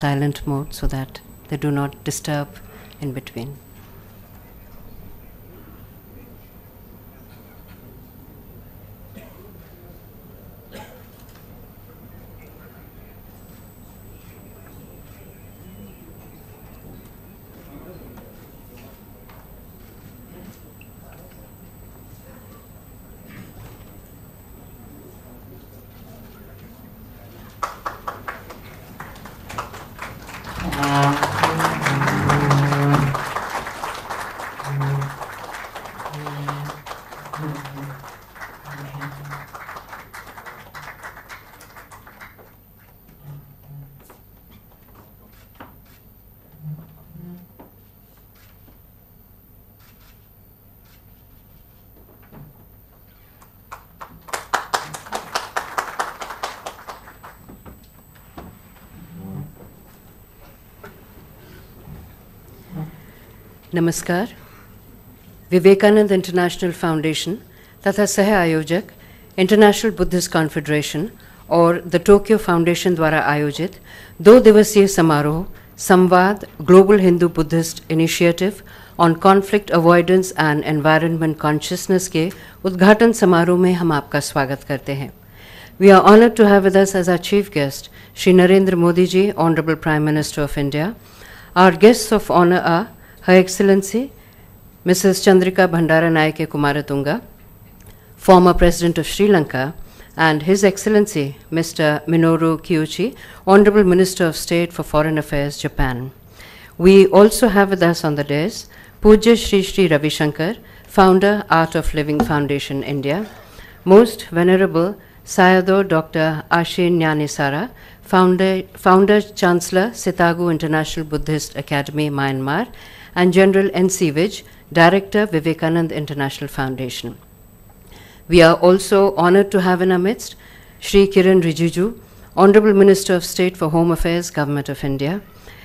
silent mode so that they do not disturb in between. नमस्कार। Vivekananda international foundation तथा सह आयोजक इंटरनेशनल बुद्धिस्ट कॉन्फेडरेशन और द टोक्यो फाउंडेशन द्वारा आयोजित 2 दिवसीय समारोह संवाद global Hindu Buddhist initiative on conflict avoidance and environment consciousness के उद्घाटन समारोह में हम आपका स्वागत करते हैं। We are honoured to have with us as our chief guest Shri Narendra Modi ji, honourable prime minister of India. Our guests of honour are Her Excellency Mrs. Chandrika Bhandaranayake Kumaratunga, former President of Sri Lanka, and His Excellency Mr. Minoru Kiuchi, Honorable Minister of State for Foreign Affairs, Japan. We also have with us on the dais Pujya Shri Shri Ravi Shankar, Founder, Art of Living Foundation, India, Most Venerable Sayadaw Dr. Ashin Nyanisara, Founder Chancellor, Sitagu International Buddhist Academy, Myanmar, and General N.C. Vij, Director, Vivekanand International Foundation. We are also honored to have in our midst Shri Kiren Rijiju, Honorable Minister of State for Home Affairs, Government of India,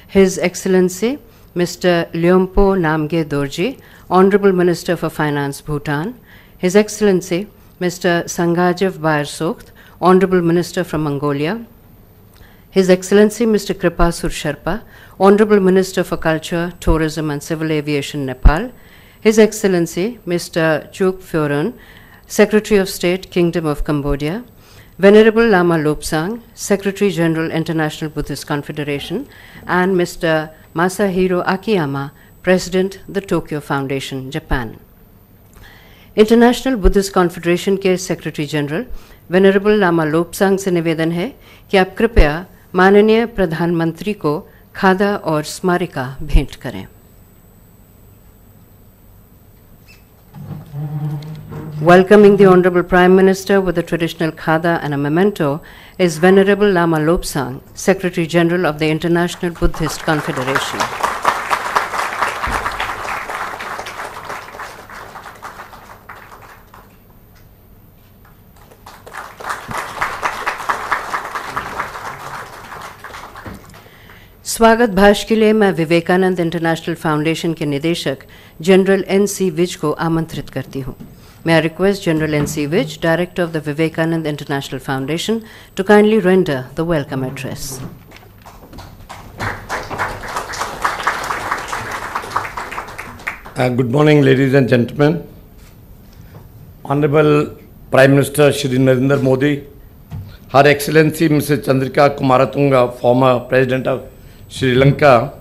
His Excellency Mr. Lyompo Namge Dorji, Honorable Minister for Finance, Bhutan, His Excellency Mr. Sangajev Bayar-Sokht, Honorable Minister from Mongolia, His Excellency Mr. Kripasur Sherpa, Honorable Minister for Culture, Tourism and Civil Aviation, Nepal, His Excellency Mr. Chuk Phoron, Secretary of State, Kingdom of Cambodia, Venerable Lama Lobsang, Secretary General, International Buddhist Confederation, and Mr. Masahiro Akiyama, President, the Tokyo Foundation, Japan. International Buddhist confederation के secretary general venerable lama Lobsang से निवेदन है कि आप कृपया माननीय प्रधानमंत्री को खादा और स्मारिका भेंट करें। Welcoming the Honorable Prime Minister with the traditional khada and a memento is Venerable Lama Lobsang, Secretary General of the International Buddhist Confederation. स्वागत भाषण के लिए मैं विवेकानंद इंटरनेशनल फाउंडेशन के निदेशक जनरल N.C. विज को आमंत्रित करती हूँ। May I request General N.C. Vij, Director of the Vivekanand International Foundation, to kindly render the welcome address. Good morning, ladies and gentlemen. Honorable Prime Minister Shri Narendra Modi, Her Excellency Mrs. Chandrika Kumaratunga, former President of Sri Lanka,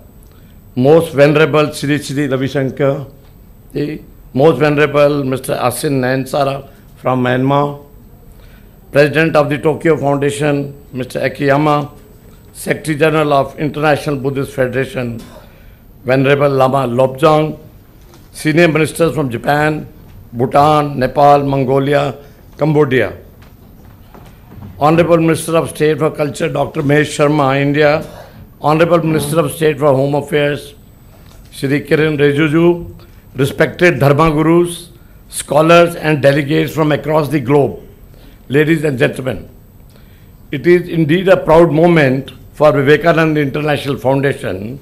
Most Venerable Shri Shri Ravi Shankar, the Most Venerable Mr. Ashin Nyanisara from Myanmar, President of the Tokyo Foundation, Mr. Akiyama, Secretary General of International Buddhist Federation, Venerable Lama Lobsang, Senior Ministers from Japan, Bhutan, Nepal, Mongolia, Cambodia, Honorable Minister of State for Culture, Dr. Mahesh Sharma, India, Honorable Minister of State for Home Affairs, Shri Kiren Rijiju, respected Dharma Gurus, scholars and delegates from across the globe, ladies and gentlemen, it is indeed a proud moment for Vivekananda International Foundation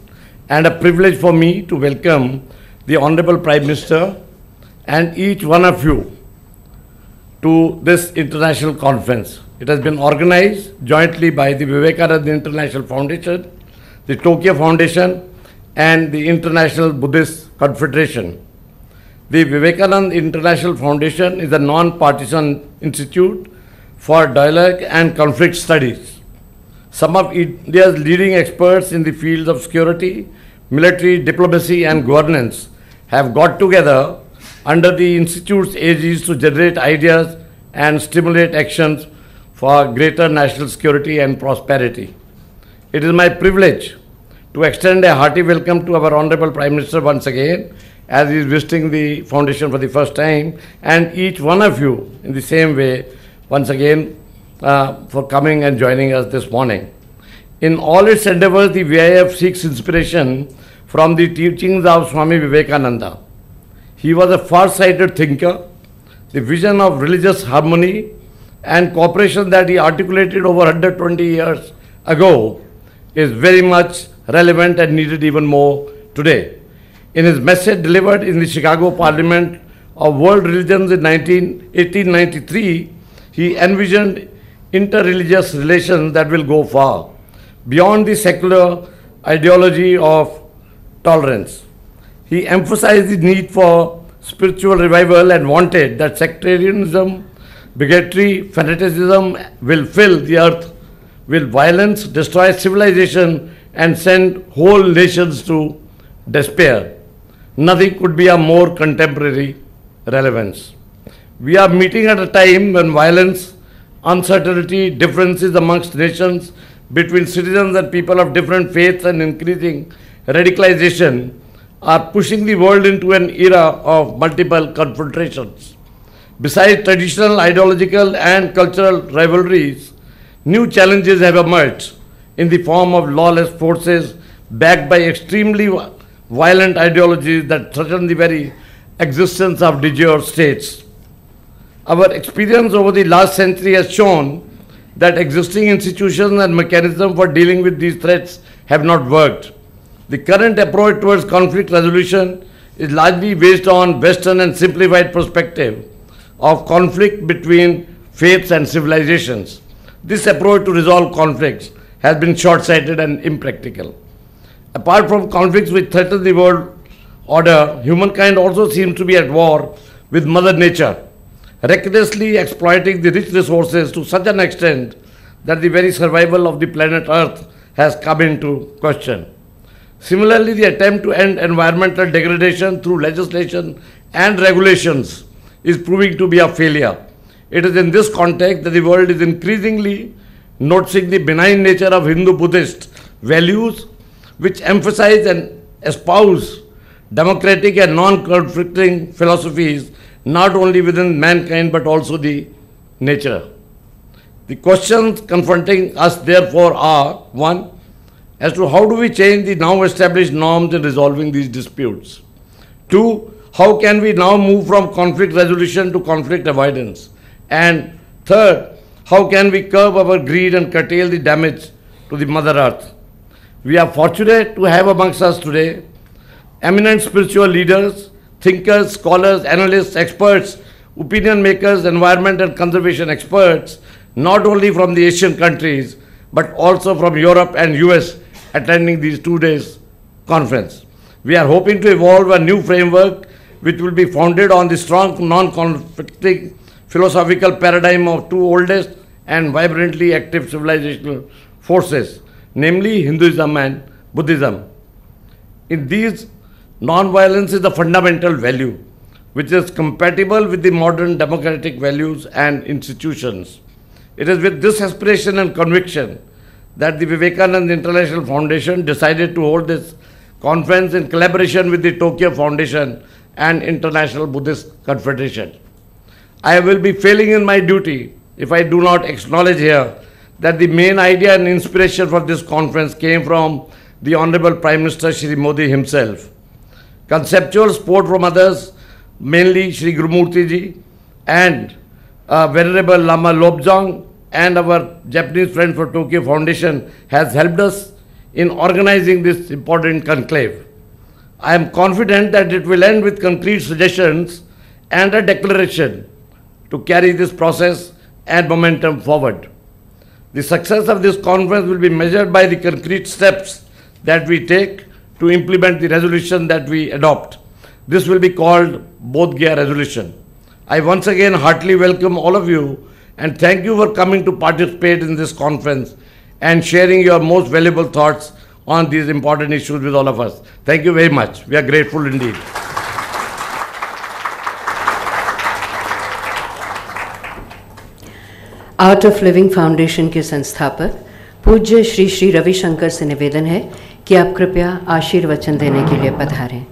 and a privilege for me to welcome the Honorable Prime Minister and each one of you to this international conference. It has been organized jointly by the Vivekananda International Foundation, the Tokyo Foundation, and the International Buddhist Confederation. The Vivekananda International Foundation is a non-partisan institute for dialogue and conflict studies. Some of India's leading experts in the fields of security, military, diplomacy, and governance have got together under the institute's aegis to generate ideas and stimulate actions for greater national security and prosperity. It is my privilege to extend a hearty welcome to our Honorable Prime Minister once again, as he is visiting the foundation for the first time, and each one of you in the same way once again for coming and joining us this morning. In all its endeavors, the VIF seeks inspiration from the teachings of Swami Vivekananda. He was a far-sighted thinker. The vision of religious harmony and cooperation that he articulated over 120 years ago is very much relevant and needed even more today. In his message delivered in the Chicago Parliament of World Religions in 1893, he envisioned interreligious relations that will go far beyond the secular ideology of tolerance. He emphasized the need for spiritual revival and wanted that sectarianism, bigotry, fanaticism will fill the earth with violence, destroy civilization, and send whole nations to despair. Nothing could be of more contemporary relevance. We are meeting at a time when violence, uncertainty, differences amongst nations, between citizens and people of different faiths, and increasing radicalization are pushing the world into an era of multiple confrontations. Besides traditional ideological and cultural rivalries, new challenges have emerged in the form of lawless forces backed by extremely violent ideologies that threaten the very existence of de jure states. Our experience over the last century has shown that existing institutions and mechanisms for dealing with these threats have not worked. The current approach towards conflict resolution is largely based on Western and simplified perspective of conflict between faiths and civilizations. This approach to resolve conflicts has been short-sighted and impractical. Apart from conflicts which threaten the world order, humankind also seems to be at war with Mother Nature, recklessly exploiting the rich resources to such an extent that the very survival of the planet Earth has come into question. Similarly, the attempt to end environmental degradation through legislation and regulations is proving to be a failure. It is in this context that the world is increasingly noticing the benign nature of Hindu-Buddhist values, which emphasize and espouse democratic and non-conflicting philosophies not only within mankind but also the nature. The questions confronting us therefore are: 1. As to how do we change the now established norms in resolving these disputes? 2. How can we now move from conflict resolution to conflict avoidance? And 3rd, how can we curb our greed and curtail the damage to the Mother Earth? We are fortunate to have amongst us today eminent spiritual leaders, thinkers, scholars, analysts, experts, opinion makers, environment and conservation experts, not only from the Asian countries, but also from Europe and US, attending these 2 days conference. We are hoping to evolve a new framework which will be founded on the strong non-conflicting philosophical paradigm of two oldest and vibrantly active civilizational forces, namely Hinduism and Buddhism. In these, non-violence is the fundamental value which is compatible with the modern democratic values and institutions. It is with this aspiration and conviction that the Vivekananda International Foundation decided to hold this conference in collaboration with the Tokyo Foundation and International Buddhist Confederation. I will be failing in my duty if I do not acknowledge here that the main idea and inspiration for this conference came from the Honorable Prime Minister Shri Modi himself. Conceptual support from others, mainly Shri Gurumurti ji and Venerable Lama Lobsang and our Japanese friend for Tokyo Foundation, has helped us in organizing this important conclave. I am confident that it will end with concrete suggestions and a declaration to carry this process and momentum forward. The success of this conference will be measured by the concrete steps that we take to implement the resolution that we adopt. This will be called Bodh Gaya resolution. I once again heartily welcome all of you and thank you for coming to participate in this conference and sharing your most valuable thoughts on these important issues with all of us. Thank you very much. We are grateful indeed. Art of living foundation के संस्थापक पूज्य श्री श्री रविशंकर से निवेदन है कि आप कृपया आशीर्वचन देने के लिए पधारें.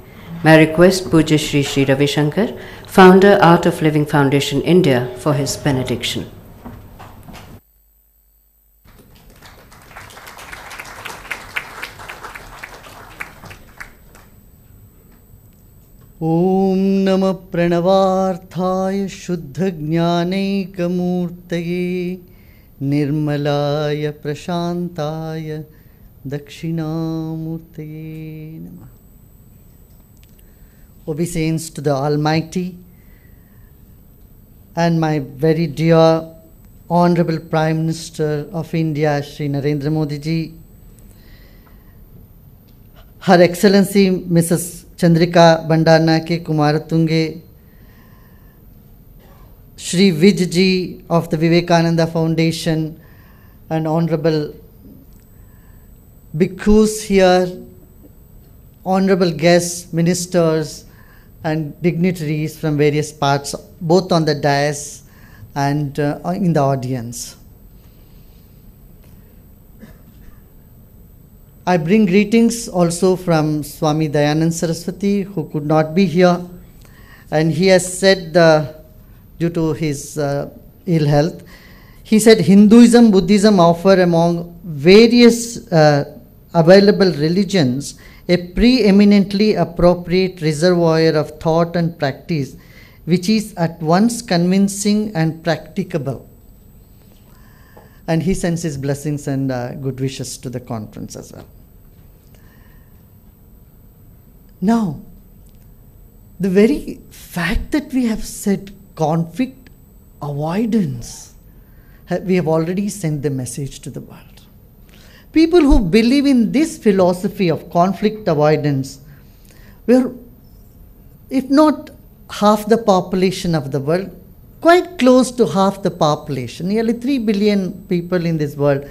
मैं रिक्वेस्ट पूज्य Shri Shri Ravishankar, founder art of living foundation India, for his benediction. ओम नमः प्रणवार्थाय शुद्ध ज्ञानैकमूर्तये निर्मलाय प्रशांताय दक्षिणामूर्तये नमः. Obeisance to the Almighty and my very dear Honorable Prime Minister of India, Shri Narendra Modi ji, Her Excellency Mrs. Chandrika Bandaranaike Kumaratunge, Shri Vij ji of the Vivekananda Foundation, and Honorable Bhikkhus here, Honorable guests, ministers, and dignitaries from various parts, both on the dais and in the audience. I bring greetings also from Swami Dayanand Saraswati, who could not be here, and he has said, due to his ill health, he said Hinduism, Buddhism offer among various available religions a preeminently appropriate reservoir of thought and practice, which is at once convincing and practicable. And he sends his blessings and good wishes to the conference as well. Now, the very fact that we have said conflict avoidance, we have already sent the message to the world. People who believe in this philosophy of conflict avoidance were, if not half the population of the world, quite close to half the population. Nearly 3 billion people in this world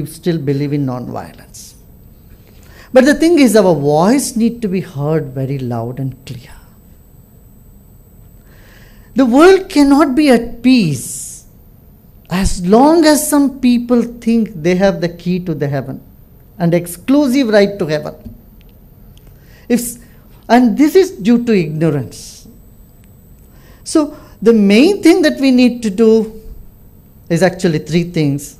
still believe in non-violence. But the thing is, our voice needs to be heard very loud and clear. The world cannot be at peace as long as some people think they have the key to the heaven and exclusive right to heaven. And this is due to ignorance. So the main thing that we need to do is actually 3 things.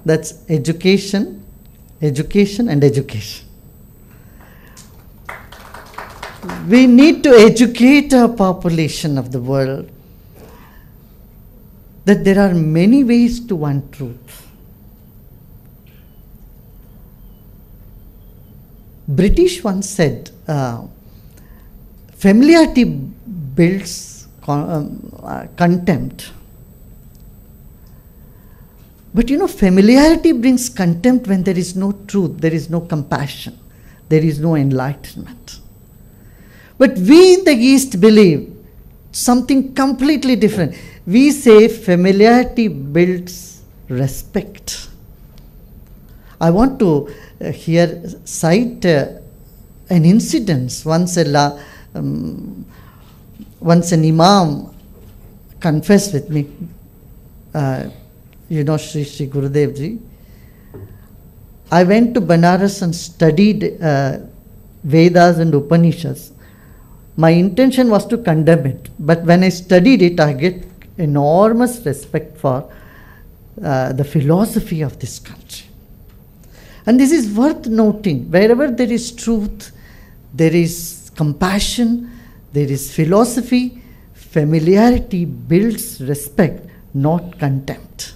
That's education, education, and education. We need to educate our population of the world that there are many ways to one truth. British once said, familiarity builds contempt. But you know, familiarity brings contempt when there is no truth, there is no compassion, there is no enlightenment. But we in the East believe something completely different. We say familiarity builds respect. I want to here cite an incident. Once an imam confessed with me, you know, Sri Gurudev ji. I went to Banaras and studied Vedas and Upanishads. My intention was to condemn it, but when I studied it, I get enormous respect for the philosophy of this country. And this is worth noting. Wherever there is truth, there is compassion, there is philosophy. Familiarity builds respect, not contempt.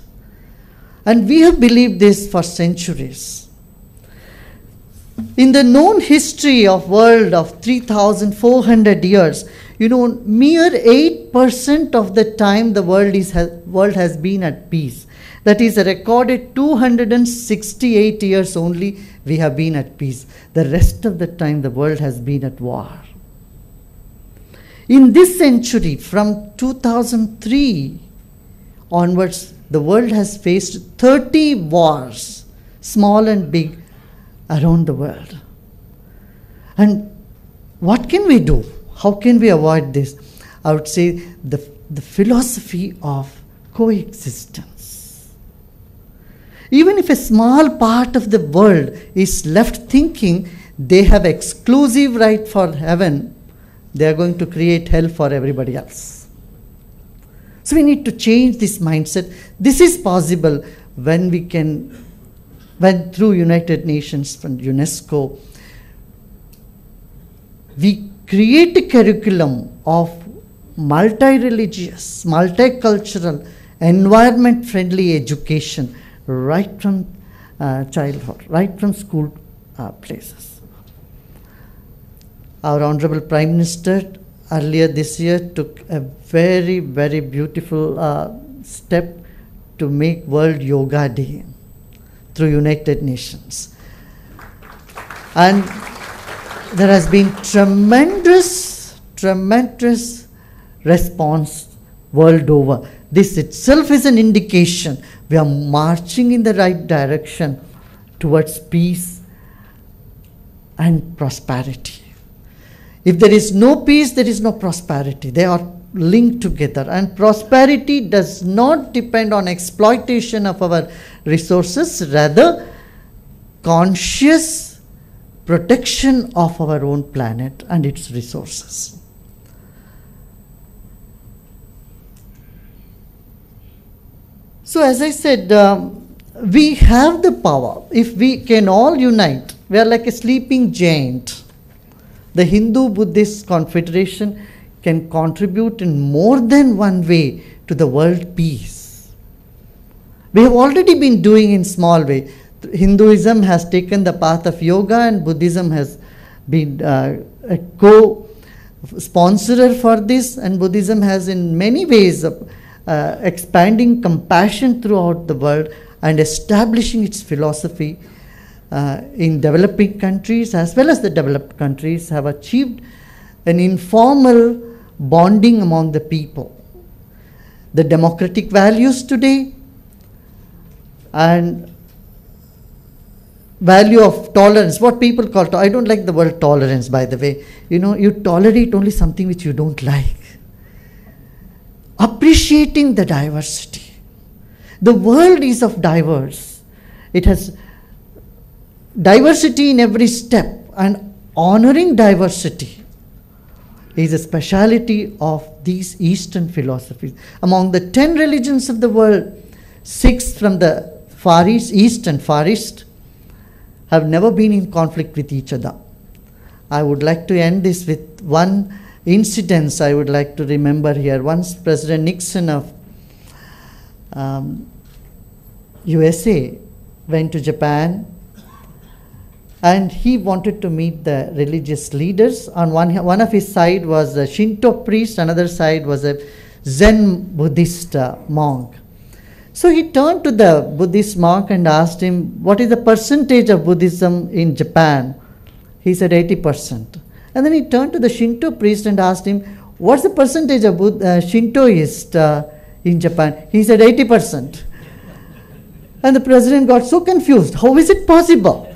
And we have believed this for centuries. In the known history of world of 3,400 years, You know, mere 8% of the time the world has been at peace. That is a recorded 268 years only we have been at peace. The rest of the time the world has been at war. In this century, from 2003 onwards, the world has faced 30 wars, small and big, around the world. And what can we do? How can we avoid this? I would say the philosophy of coexistence. Even if a small part of the world is left thinking they have exclusive right for heaven, they are going to create hell for everybody else. So we need to change this mindset. This is possible when through United Nations and UNESCO, we create a curriculum of multi-religious, multicultural, environment-friendly education right from childhood, right from school places. Our Honorable Prime Minister earlier this year took a very, very beautiful step to make World Yoga Day through United Nations. And there has been tremendous response world over. This itself is an indication we are marching in the right direction towards peace and prosperity. If there is no peace, there is no prosperity. They are linked together. And prosperity does not depend on exploitation of our resources, rather conscious protection of our own planet and its resources. So as I said, we have the power. If we can all unite, we are like a sleeping giant. The Hindu-Buddhist Confederation can contribute in more than one way to the world peace. We have already been doing in small way. Hinduism has taken the path of yoga, and Buddhism has been a co-sponsorer for this, and Buddhism has in many ways expanding compassion throughout the world and establishing its philosophy in developing countries as well as the developed countries have achieved an informal bonding among the people. The democratic values today and value of tolerance, what people call, I don't like the word tolerance, by the way. You know, you tolerate only something which you don't like. Appreciating the diversity. The world is of diverse. It has diversity in every step, and honoring diversity is a speciality of these Eastern philosophies. Among the 10 religions of the world, 6 from the Far East, East and Far East, have never been in conflict with each other. I would like to end this with one incident I would like to remember here. Once President Nixon of USA went to Japan, and he wanted to meet the religious leaders. On one of his side was a Shinto priest, another side was a Zen Buddhist monk. So he turned to the Buddhist monk and asked him, what is the percentage of Buddhism in Japan? He said 80%. And then he turned to the Shinto priest and asked him, what's the percentage of Shintoist in Japan? He said 80%. And the president got so confused. How is it possible?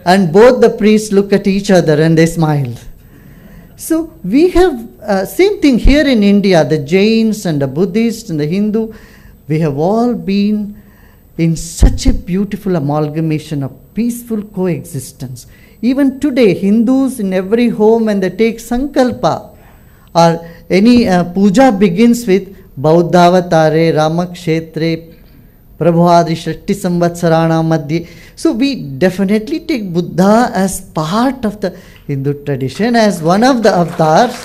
And both the priests looked at each other and they smiled. So we have same thing here in India, the Jains and the Buddhists and the Hindu, we have all been in such a beautiful amalgamation of peaceful coexistence. Even today, Hindus in every home, when they take Sankalpa or any puja begins with Bauddhavatare, Ramakshetre, Prabhuadi Shakti Samvatsarana Madhye. So we definitely take Buddha as part of the Hindu tradition, as one of the avatars.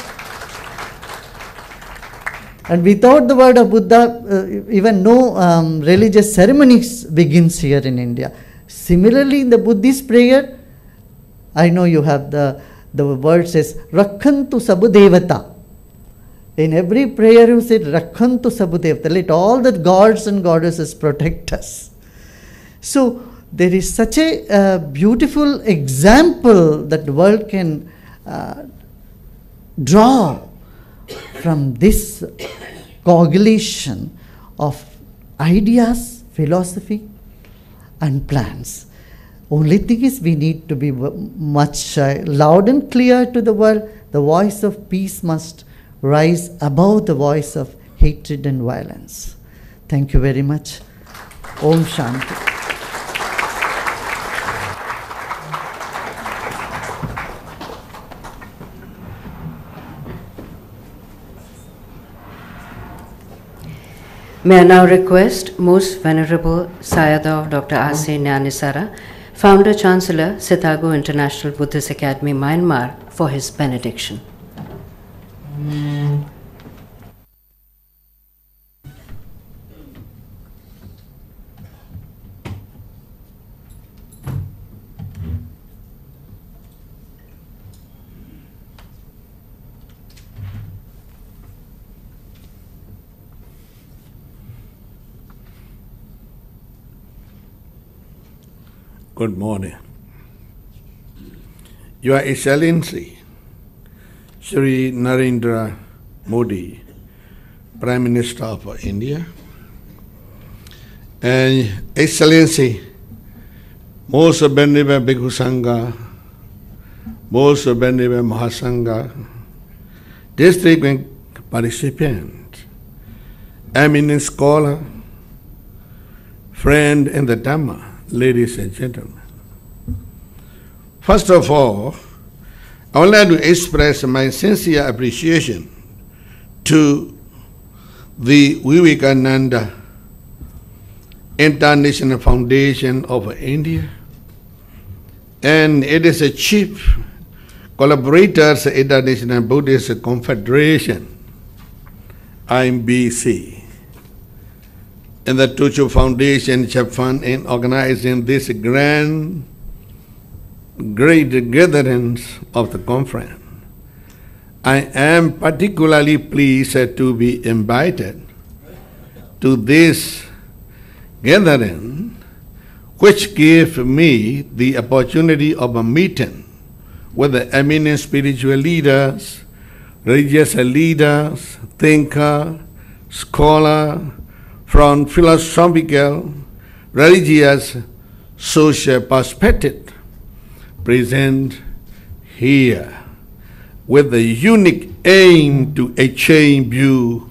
And without the word of Buddha, even no religious ceremonies begins here in India. Similarly, in the Buddhist prayer, I know you have the word says, Rakhantu Sabudevata. In every prayer you said, Rakhantu Sabudevta, let all the gods and goddesses protect us. So there is such a beautiful example that the world can draw from this coagulation of ideas, philosophy and plans. Only thing is we need to be much loud and clear to the world. The voice of peace must rise above the voice of hatred and violence. Thank you very much. Om Shanti. May I now request Most Venerable Sayadaw Dr. A.C. Nyanisara, Founder Chancellor, Sitago International Buddhist Academy, Myanmar, for his benediction. Good morning. Your Excellency, Shri Narendra Modi, Prime Minister of India, and Excellency, Most Venerable Bhikkhu Sangha, Most Venerable Mahasangha, distinguished participants, eminent scholar, friend in the Dhamma, ladies and gentlemen. First of all, I would like to express my sincere appreciation to the Vivekananda International Foundation of India and it is a chief collaborators International Buddhist Confederation, IMBC, and the Tuchu Foundation, Japan, in organizing this great gatherings of the conference. I am particularly pleased to be invited to this gathering, which gave me the opportunity of a meeting with the eminent spiritual leaders, religious leaders, thinkers, scholars, from philosophical, religious, social perspective, present here with the unique aim to exchange view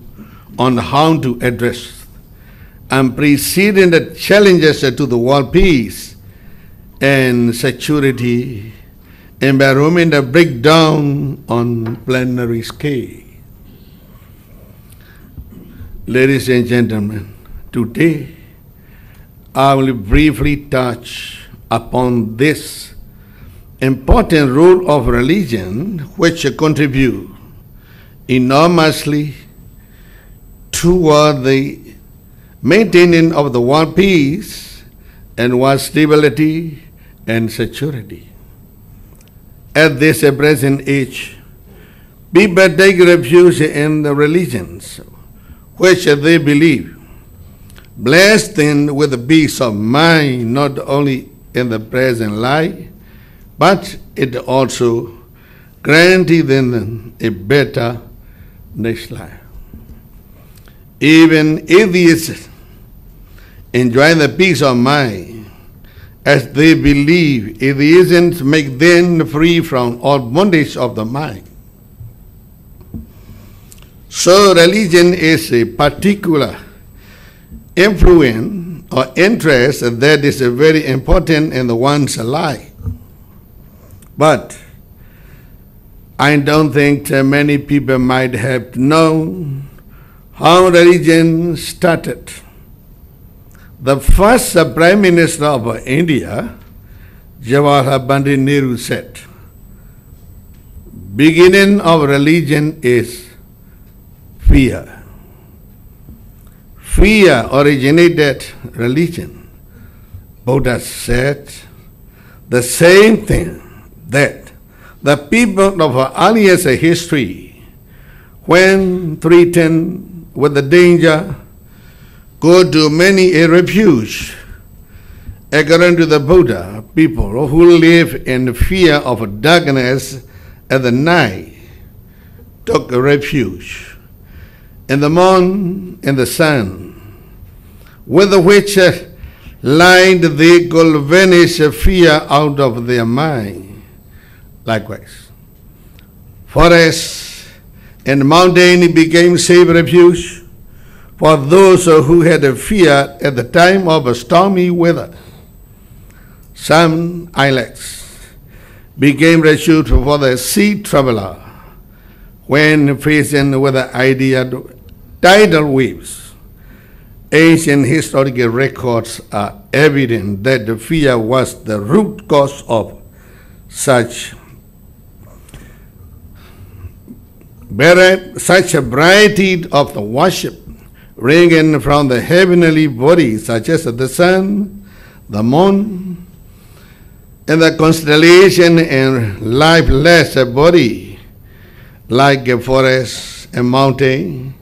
on how to address unprecedented challenges to the world peace and security, environmental breakdown on planetary scale. Ladies and gentlemen, today I will briefly touch upon this important role of religion which contribute enormously toward the maintenance of the world peace and world stability and security. At this present age, people take refuge in the religions which they believe, blessed them with a peace of mind, not only in the present life, but it also granted them a better next life. Even atheists enjoy the peace of mind, as they believe atheism make them free from all bondage of the mind. So religion is a particular influence or interest that is very important in one's life. But I don't think many people might have known how religion started. The first Prime Minister of India, Jawaharlal Nehru, said, beginning of religion is fear. Fear originated religion. Buddha said the same thing, that the people of our earliest history, when threatened with the danger, go to many a refuge. According to the Buddha, people who live in fear of darkness at the night took refuge in the moon and the sun, with which light they could vanish fear out of their mind. Likewise, forests and mountain became safe refuge for those who had fear at the time of stormy weather. Some islets became refuge for the sea traveler when facing with the ideal tidal waves. Ancient historical records are evident that the fear was the root cause of such a variety of the worship, ranging from the heavenly bodies such as the sun, the moon, and the constellation, and lifeless body like a forest and mountain,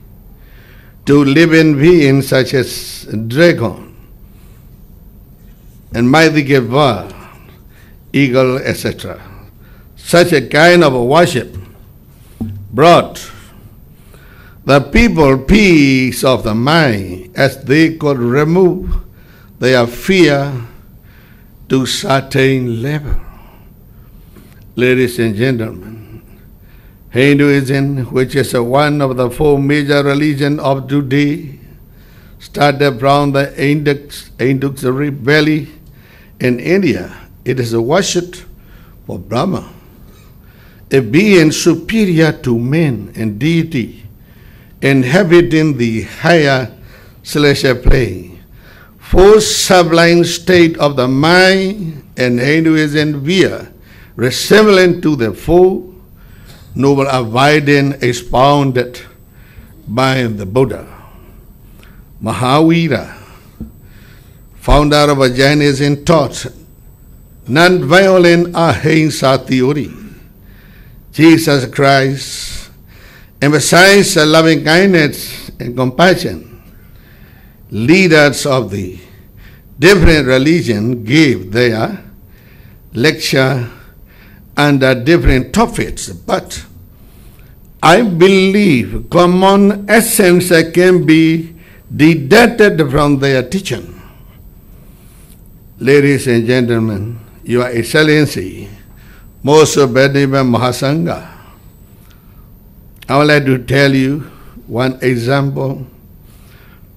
to living beings such as dragon and mighty bird, eagle, etc. Such a kind of worship brought the people peace of the mind, as they could remove their fear to certain level. Ladies and gentlemen, Hinduism, which is one of the four major religions of today, started from the Indus Valley in India. It is worshipped for Brahma, a being superior to men and deity, inhabiting the higher celestial plane. Four sublime state of the mind and Hinduism via resembling to the four noble avoidance expounded by the Buddha. Mahavira, founder of Jainism, taught non-violent ahimsa theory. Jesus Christ emphasized loving kindness and compassion. Leaders of the different religions gave their lecture under different topics, but I believe common essence can be deducted from their teaching. Ladies and gentlemen, Your Excellency, most Venerable Mahasangha, I would like to tell you one example.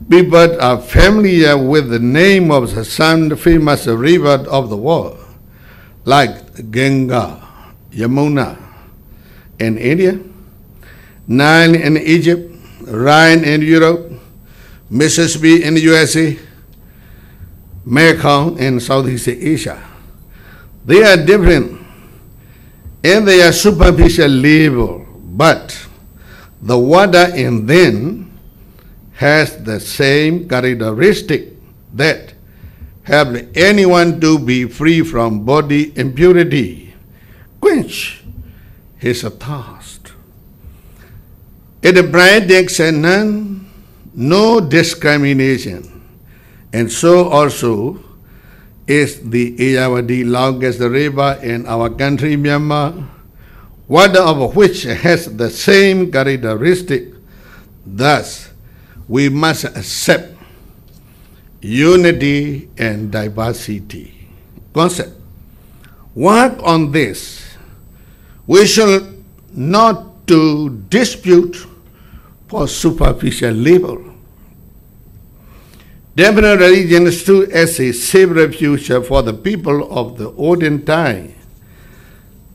People are familiar with the name of some famous river of the world, like Ganga, Yamuna in India, Nile in Egypt, Rhine in Europe, Mississippi in the USA, Mekong in Southeast Asia. They are different in their superficial level, but the water in them has the same characteristic that help anyone to be free from body impurity, quench his thirst. It brightens and none, no discrimination, and so also is the Ayavadi, longest river in our country, Myanmar, water of which has the same characteristic. Thus, we must accept unity and diversity concept. Work on this. We should not to dispute for superficial level. Different religions stood as a safe refuge for the people of the olden time,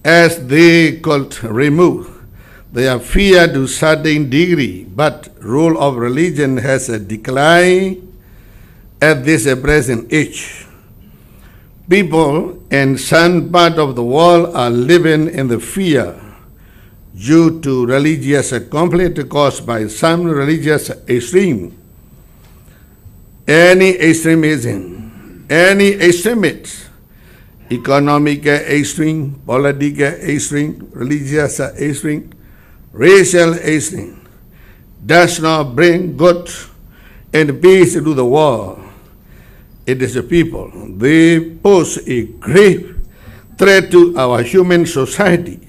as they could remove their fear to a certain degree, but role of religion has a decline at this present age. People in some part of the world are living in the fear due to religious conflict caused by some religious extreme. Any extremism, any extremist, economic extreme, political extreme, religious extreme, racial extreme, does not bring good and peace to the world. It is the people. They pose a grave threat to our human society.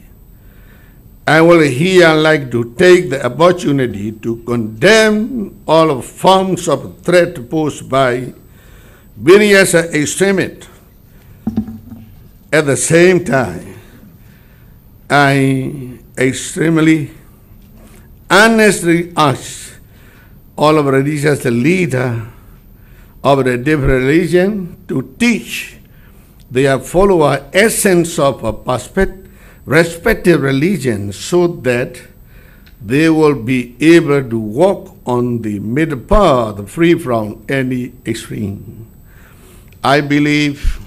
I will here like to take the opportunity to condemn all forms of threat posed by various extremists. At the same time, I extremely honestly ask all of religious leaders of the different religion to teach their followers essence of a respective religion so that they will be able to walk on the middle path free from any extreme. I believe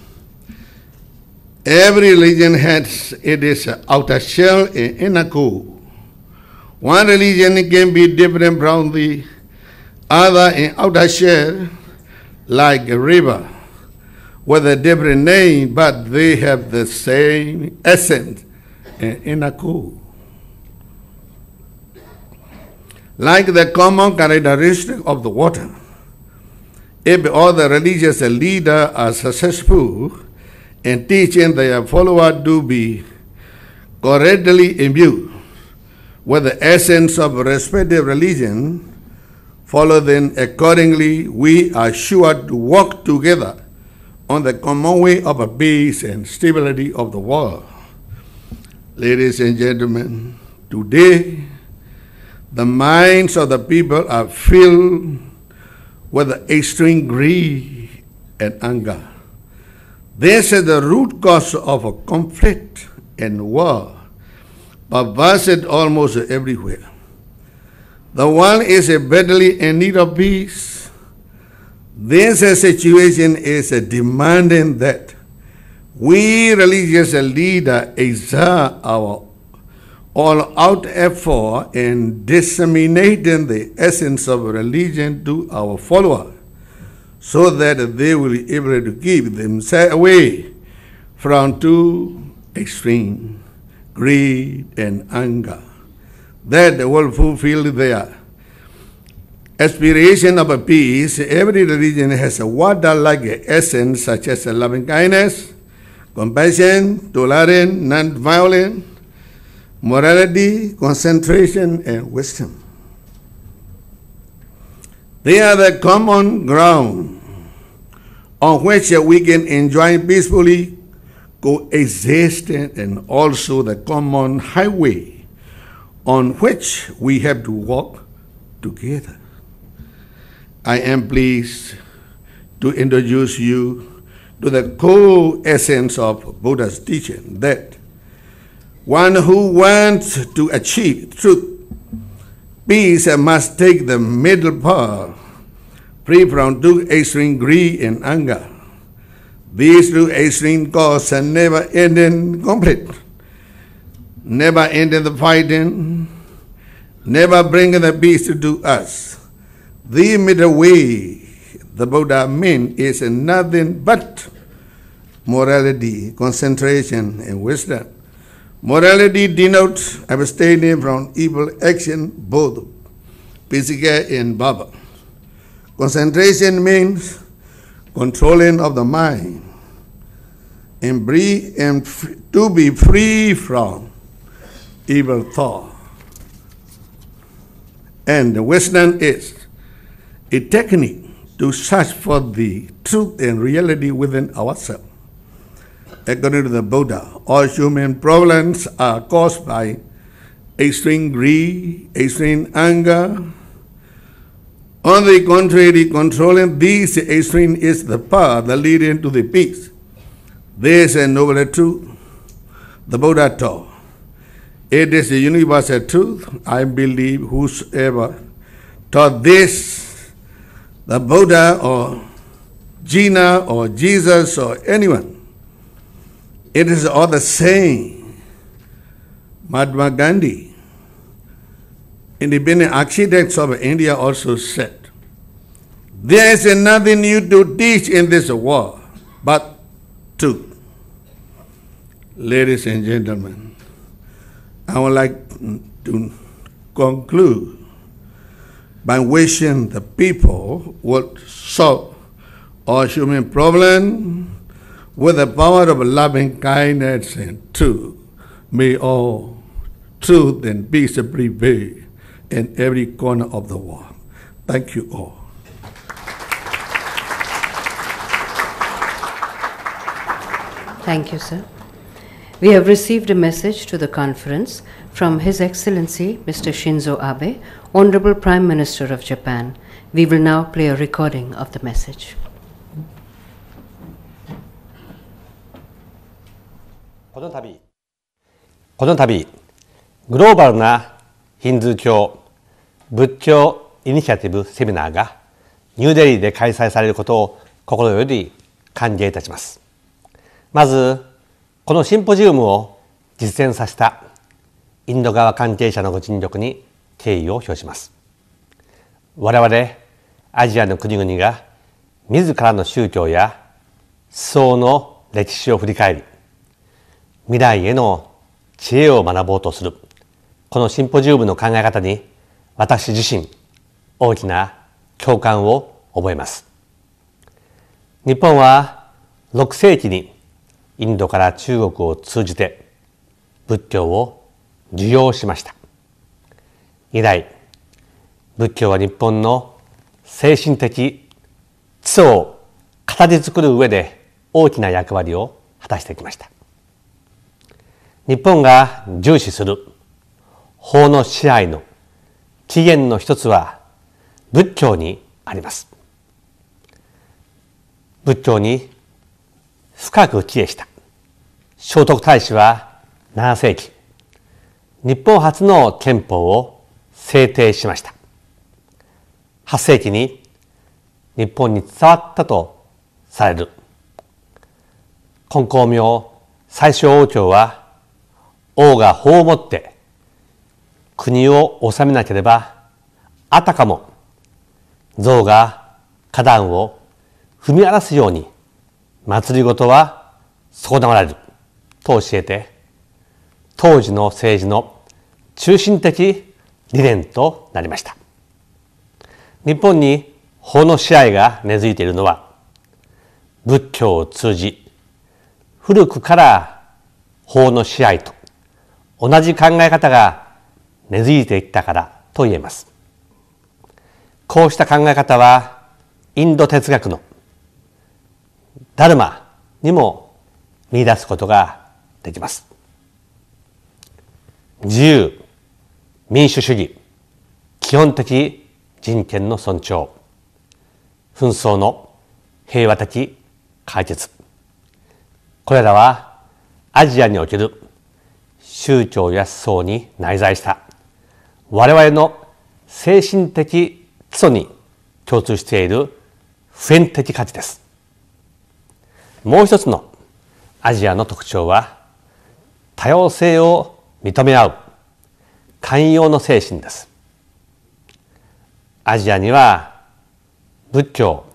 every religion has its outer shell and inner core. One religion can be different from the other in outer shell, like a river, with a different name, but they have the same essence and inner core. Like the common characteristic of the water, if all the religious leaders are successful in teaching their followers to be correctly imbued with the essence of respective religion, follow them accordingly, we are sure to walk together on the common way of peace and stability of the world. Ladies and gentlemen, today the minds of the people are filled with extreme greed and anger. This is the root cause of a conflict and war, pervaded almost everywhere. The world is badly in need of peace. This situation is demanding that we religious leaders exert our all-out effort in disseminating the essence of religion to our followers, so that they will be able to keep themselves away from too extreme greed and anger, that will fulfill their aspiration of a peace. Every religion has a water-like essence, such as loving kindness, compassion, tolerance, non-violence, morality, concentration, and wisdom. They are the common ground on which we can enjoy peacefully coexisting, and also the common highway on which we have to walk together. I am pleased to introduce you to the core essence of Buddha's teaching, that one who wants to achieve truth, peace, must take the middle path, free from too extreme greed and anger. These two extreme cause a never-ending conflict, never ending the fighting, never bringing the peace to us. The middle way the Buddha meant is nothing but morality, concentration, and wisdom. Morality denotes abstaining from evil action, both physical and verbal. Concentration means controlling of the mind, and to be free from evil thought. And the wisdom is a technique to search for the truth and reality within ourselves. According to the Buddha, all human problems are caused by extreme greed, extreme anger. On the contrary, controlling these extremes is the path leading to the peace. This is a noble truth the Buddha taught. It is a universal truth. I believe whosoever taught this, the Buddha or Jinnah or Jesus or anyone, it is all the same. Mahatma Gandhi, independent architects of India, also said, there is nothing new to teach in this world but truth. Ladies and gentlemen, I would like to conclude by wishing the people would solve all human problems with the power of loving kindness and truth. May all truth and peace prevail in every corner of the world. Thank you all. Thank you, sir. We have received a message to the conference from His Excellency Mr. Shinzo Abe, Honorable Prime Minister of Japan. We will now play a recording of the message. この度、グローバルなヒンズー教仏教イニシアティブセミナーがニューデリーで開催されることを心より歓迎いたします。まず、このシンポジウムを実現させたインド側関係者のご尽力に敬意を表します。我々アジアの国々が自らの宗教や思想の歴史を振り返り、未来への知恵を学ぼうとするこのシンポジウムの考え方に私自身大きな共感を覚えます。日本は6世紀にインドから中国を通じて仏教を受容しました。以来、仏教は日本の精神的基礎を形作る上で大きな役割を果たしてきました。日本が重視する法の支配の起源の一つは仏教にあります。仏教に深く帰依した聖徳太子は7世紀、日本初の憲法を制定しました。8世紀に日本に伝わったとされる金光明最小王朝は、王が法をもって国を治めなければあたかも象が花壇を踏み荒らすように祭りごとは損なわれると教えて、当時の政治の中心的理念となりました。日本に法の支配が根付いているのは、仏教を通じ古くから法の支配と同じ考え方が根付いていったからと言えます。こうした考え方はインド哲学のダルマにも見出すことができます。自由、民主主義、基本的人権の尊重、紛争の平和的解決。これらはアジアにおける宗教や思想に内在した我々の精神的基礎に共通している普遍的価値です。もう一つのアジアの特徴は多様性を認め合う寛容の精神です。アジアには仏教、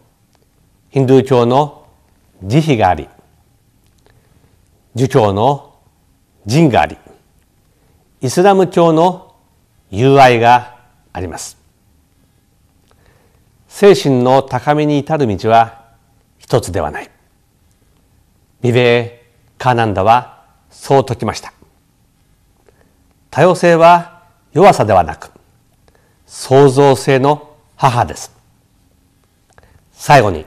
ヒンドゥー教の慈悲があり、儒教の仁があり、イスラム教の友愛があります。精神の高みに至る道は一つではない。ビベーカーナンダはそう説きました。多様性は弱さではなく創造性の母です。最後に、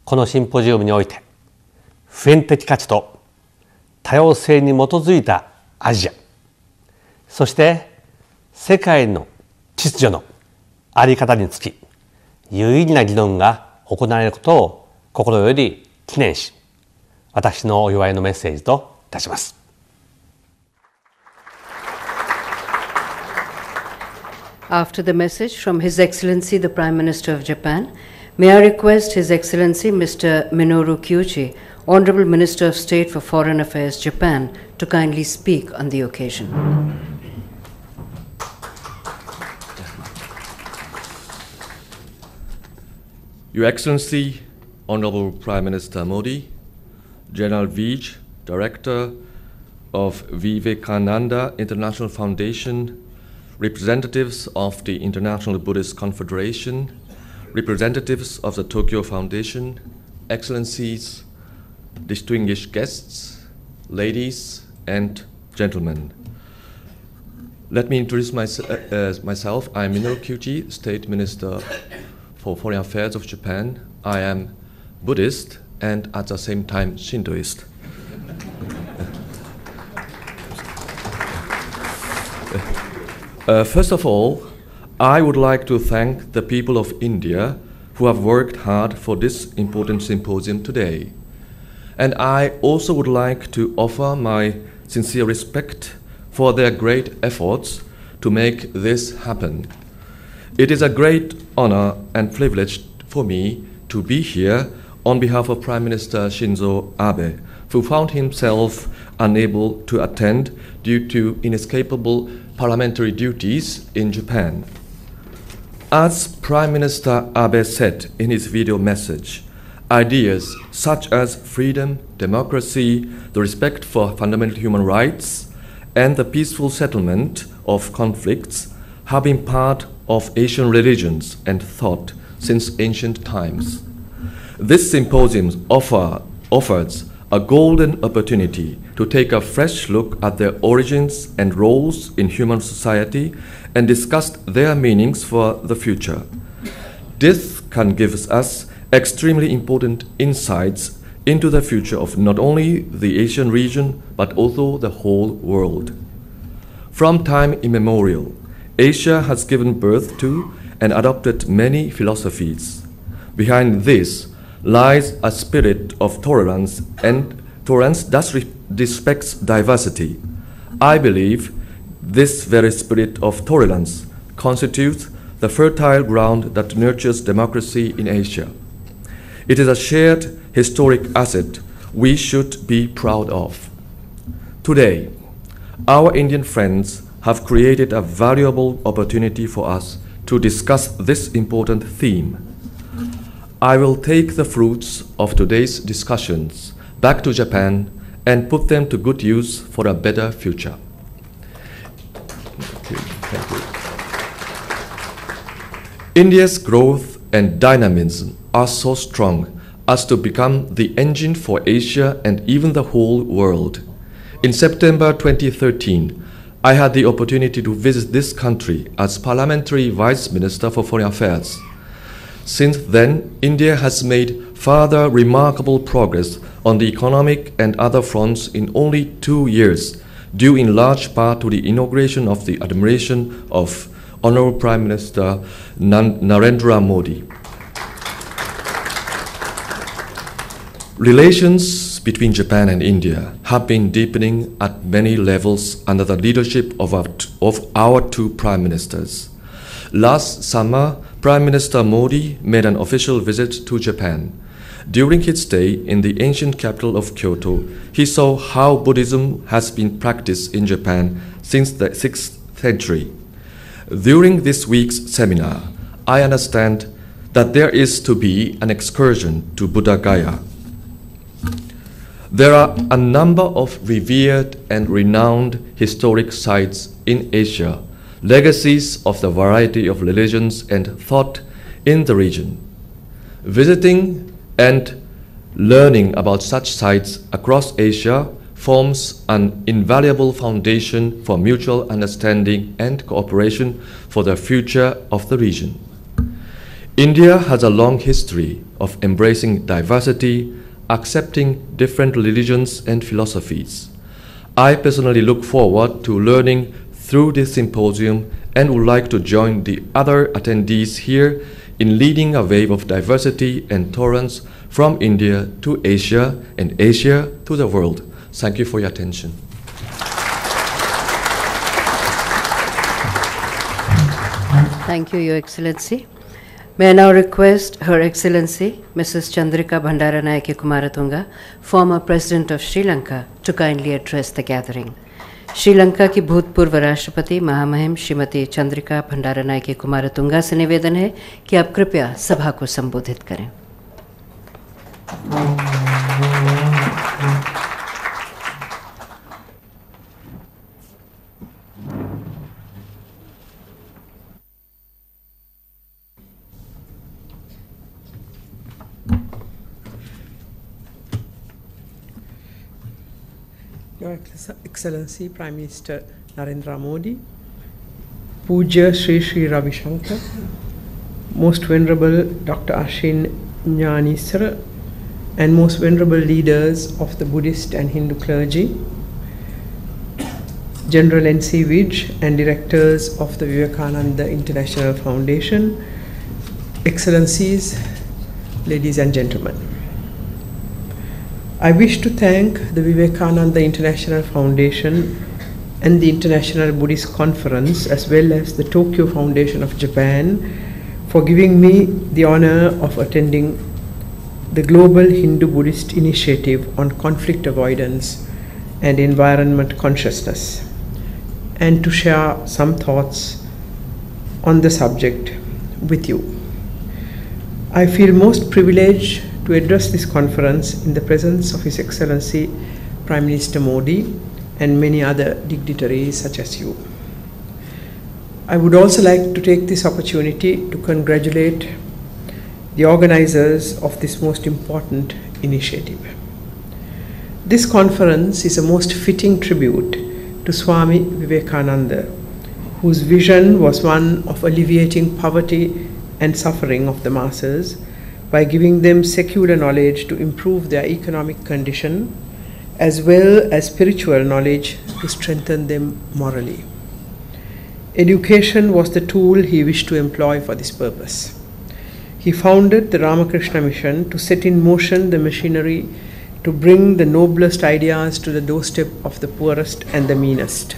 このシンポジウムにおいて普遍的価値と多様性に基づいたアジア、そして世界の秩序の在り方につき有意義な議論が行われることを心より記念し、私のお祝いのメッセージといたします。After the message from His Excellency the Prime Minister of Japan, may I request His Excellency Mr. Minoru Kyuchi, Honorable Minister of State for Foreign Affairs, Japan, to kindly speak on the occasion. Your Excellency, Honorable Prime Minister Modi, General Vij, Director of Vivekananda International Foundation, representatives of the International Buddhist Confederation, representatives of the Tokyo Foundation, Excellencies, distinguished guests, ladies and gentlemen. Let me introduce myself. I am Minoru Kyuchi, State Minister for Foreign Affairs of Japan. I am Buddhist and at the same time Shintoist. First of all, I would like to thank the people of India who have worked hard for this important symposium today. And I also would like to offer my sincere respect for their great efforts to make this happen. It is a great honor and privilege for me to be here on behalf of Prime Minister Shinzo Abe, who found himself unable to attend due to inescapable parliamentary duties in Japan. As Prime Minister Abe said in his video message, ideas such as freedom, democracy, the respect for fundamental human rights, and the peaceful settlement of conflicts have been part of Asian religions and thought since ancient times. This symposium offers a golden opportunity to take a fresh look at their origins and roles in human society and discuss their meanings for the future. This can give us extremely important insights into the future of not only the Asian region, but also the whole world. From time immemorial, Asia has given birth to and adopted many philosophies. Behind this lies a spirit of tolerance, and tolerance thus respects diversity. I believe this very spirit of tolerance constitutes the fertile ground that nurtures democracy in Asia. It is a shared historic asset we should be proud of. Today, our Indian friends have created a valuable opportunity for us to discuss this important theme. I will take the fruits of today's discussions back to Japan and put them to good use for a better future. Thank you. India's growth and dynamism are so strong as to become the engine for Asia and even the whole world. In September 2013, I had the opportunity to visit this country as Parliamentary Vice Minister for Foreign Affairs. Since then, India has made further remarkable progress on the economic and other fronts in only 2 years, due in large part to the inauguration of the administration of Honorable Prime Minister Narendra Modi. Relations between Japan and India have been deepening at many levels under the leadership of our two prime ministers. Last summer, Prime Minister Modi made an official visit to Japan. During his stay in the ancient capital of Kyoto, he saw how Buddhism has been practiced in Japan since the 6th century. During this week's seminar, I understand that there is to be an excursion to Buddha Gaya. There are a number of revered and renowned historic sites in Asia, legacies of the variety of religions and thought in the region. Visiting and learning about such sites across Asia forms an invaluable foundation for mutual understanding and cooperation for the future of the region. India has a long history of embracing diversity, accepting different religions and philosophies. I personally look forward to learning through this symposium and would like to join the other attendees here in leading a wave of diversity and tolerance from India to Asia and Asia to the world. Thank you for your attention. Thank you, Your Excellency. May I now request Her Excellency, Mrs. Chandrika Bhandaranaike Kumaratunga, former President of Sri Lanka, to kindly address the gathering. Sri Lanka की भूतपूर्व राष्ट्रपति महामहिम श्रीमती चंद्रिका भंडारनायके कुमारतुंगा से निवेदन है कि आप कृपया सभा को संबोधित करें। Your Excellency Prime Minister Narendra Modi, Puja Sri Sri Ravi Shankar, Most Venerable Dr. Ashin Jnanisara, and most venerable leaders of the Buddhist and Hindu clergy, General N.C. Vij and directors of the Vivekananda International Foundation, Excellencies, ladies and gentlemen. I wish to thank the Vivekananda International Foundation and the International Buddhist Conference, as well as the Tokyo Foundation of Japan, for giving me the honor of attending the Global Hindu-Buddhist Initiative on Conflict Avoidance and Environment Consciousness, and to share some thoughts on the subject with you. I feel most privileged to address this conference in the presence of His Excellency Prime Minister Modi and many other dignitaries such as you. I would also like to take this opportunity to congratulate the organizers of this most important initiative. This conference is a most fitting tribute to Swami Vivekananda, whose vision was one of alleviating poverty and suffering of the masses by giving them secular knowledge to improve their economic condition, as well as spiritual knowledge to strengthen them morally. Education was the tool he wished to employ for this purpose. He founded the Ramakrishna Mission to set in motion the machinery to bring the noblest ideas to the doorstep of the poorest and the meanest.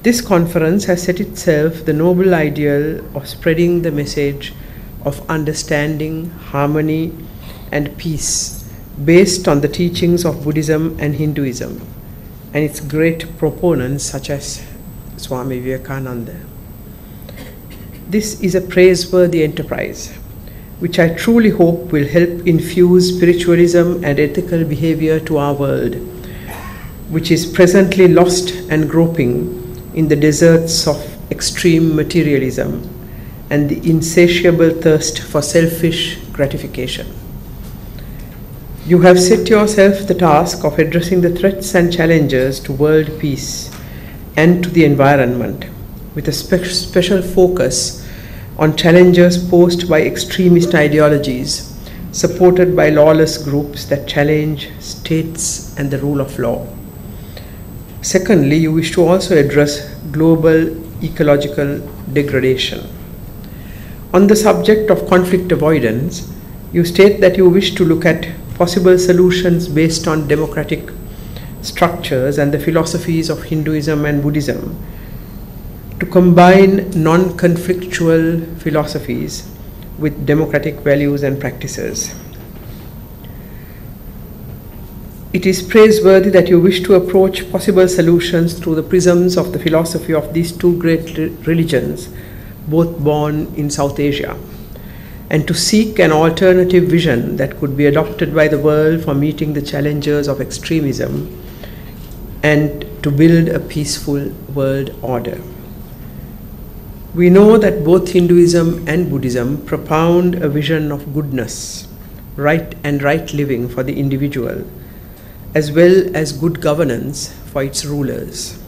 This conference has set itself the noble ideal of spreading the message of understanding, harmony, and peace based on the teachings of Buddhism and Hinduism and its great proponents such as Swami Vivekananda. This is a praiseworthy enterprise, which I truly hope will help infuse spiritualism and ethical behavior to our world, which is presently lost and groping in the deserts of extreme materialism and the insatiable thirst for selfish gratification. You have set yourself the task of addressing the threats and challenges to world peace and to the environment, with a special focus on challenges posed by extremist ideologies supported by lawless groups that challenge states and the rule of law. Secondly, you wish to also address global ecological degradation. On the subject of conflict avoidance, you state that you wish to look at possible solutions based on democratic structures and the philosophies of Hinduism and Buddhism to combine non-conflictual philosophies with democratic values and practices. It is praiseworthy that you wish to approach possible solutions through the prisms of the philosophy of these two great religions, both born in South Asia, and to seek an alternative vision that could be adopted by the world for meeting the challenges of extremism and to build a peaceful world order. We know that both Hinduism and Buddhism propound a vision of goodness, right living for the individual, as well as good governance for its rulers,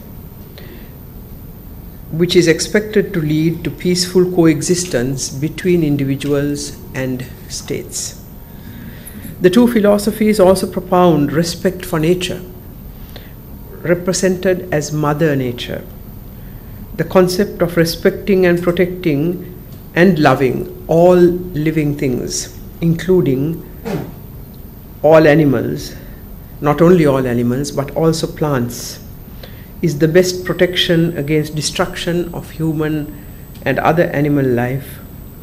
which is expected to lead to peaceful coexistence between individuals and states. The two philosophies also propound respect for nature, represented as Mother Nature, the concept of respecting and protecting and loving all living things, including all animals, not only all animals, but also plants, is the best protection against destruction of human and other animal life,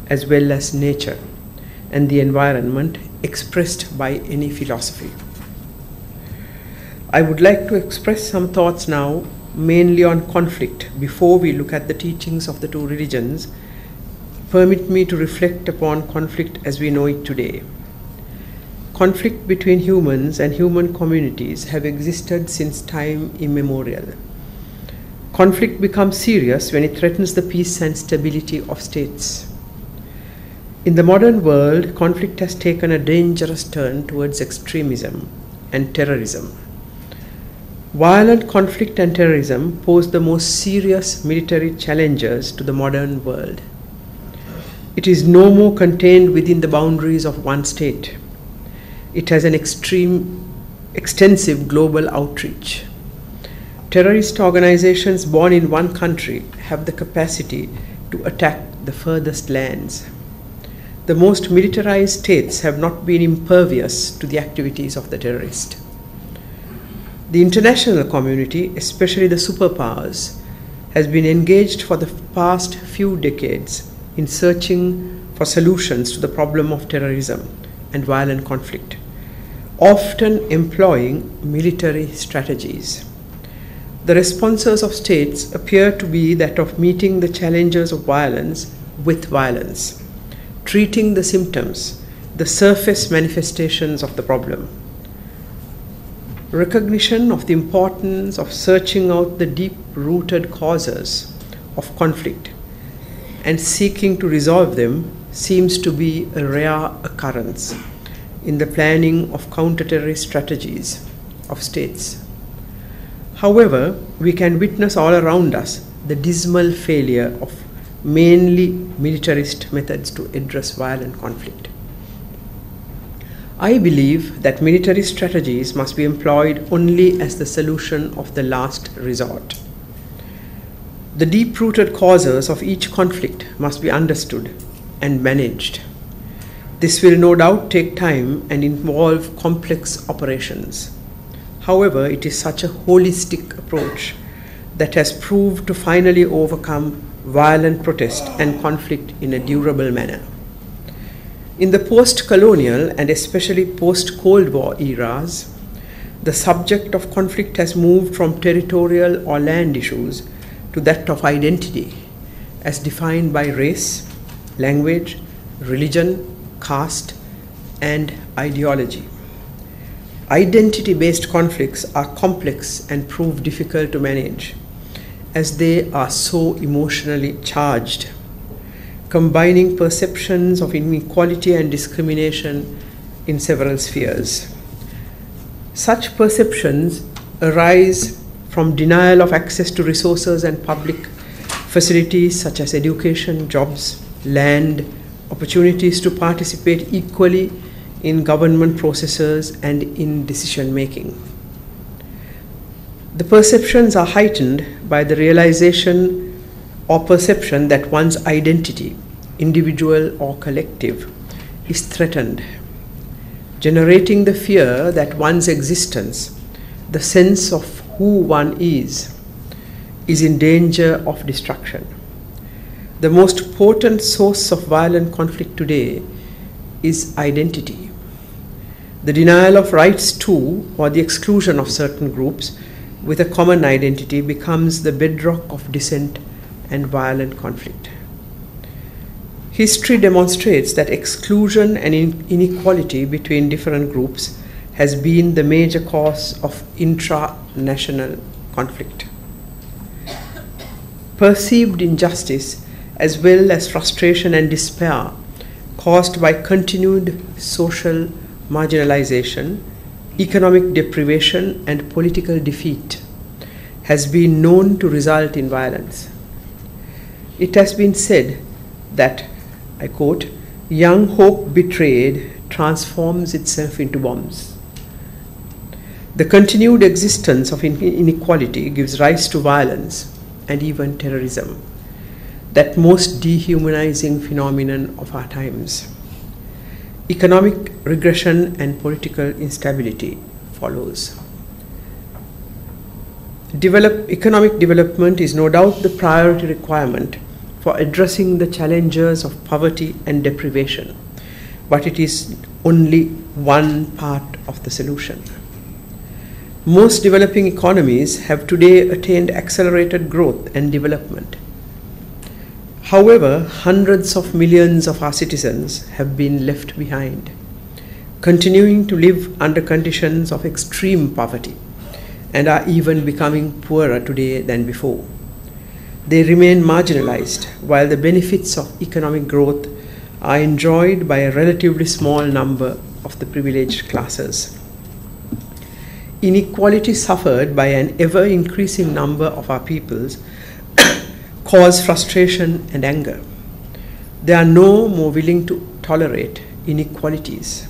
as well as nature and the environment expressed by any philosophy. I would like to express some thoughts now, mainly on conflict, before we look at the teachings of the two religions. Permit me to reflect upon conflict as we know it today. Conflict between humans and human communities have existed since time immemorial. Conflict becomes serious when it threatens the peace and stability of states. In the modern world, conflict has taken a dangerous turn towards extremism and terrorism. Violent conflict and terrorism pose the most serious military challenges to the modern world. It is no more contained within the boundaries of one state. It has an extensive global outreach. Terrorist organizations born in one country have the capacity to attack the furthest lands. The most militarized states have not been impervious to the activities of the terrorist. The international community, especially the superpowers, has been engaged for the past few decades in searching for solutions to the problem of terrorism and violent conflict, often employing military strategies. The responses of states appear to be that of meeting the challenges of violence with violence, treating the symptoms, the surface manifestations of the problem. Recognition of the importance of searching out the deep-rooted causes of conflict and seeking to resolve them seems to be a rare occurrence in the planning of counter-terrorist strategies of states. However, we can witness all around us the dismal failure of mainly militarist methods to address violent conflict. I believe that military strategies must be employed only as the solution of the last resort. The deep-rooted causes of each conflict must be understood and managed. This will no doubt take time and involve complex operations. However, it is such a holistic approach that has proved to finally overcome violent protest and conflict in a durable manner. In the post-colonial and especially post-Cold War eras, the subject of conflict has moved from territorial or land issues to that of identity, as defined by race, language, religion, caste, and ideology. Identity-based conflicts are complex and prove difficult to manage, as they are so emotionally charged, combining perceptions of inequality and discrimination in several spheres. Such perceptions arise from denial of access to resources and public facilities such as education, jobs, land, opportunities to participate equally in government processes and in decision making. The perceptions are heightened by the realization or perception that one's identity, individual or collective, is threatened, generating the fear that one's existence, the sense of who one is in danger of destruction. The most potent source of violent conflict today is identity. The denial of rights to, or the exclusion of certain groups with a common identity becomes the bedrock of dissent and violent conflict. History demonstrates that exclusion and inequality between different groups has been the major cause of intra-national conflict. Perceived injustice, as well as frustration and despair caused by continued social marginalization, economic deprivation, and political defeat, has been known to result in violence. It has been said that, I quote, "Young hope betrayed transforms itself into bombs." The continued existence of inequality gives rise to violence and even terrorism, that most dehumanizing phenomenon of our times. Economic regression and political instability follows. Economic development is no doubt the priority requirement for addressing the challenges of poverty and deprivation, but it is only one part of the solution. Most developing economies have today attained accelerated growth and development. However, hundreds of millions of our citizens have been left behind, continuing to live under conditions of extreme poverty, and are even becoming poorer today than before. They remain marginalized, while the benefits of economic growth are enjoyed by a relatively small number of the privileged classes. inequality suffered by an ever-increasing number of our peoples cause frustration and anger. They are no more willing to tolerate inequalities.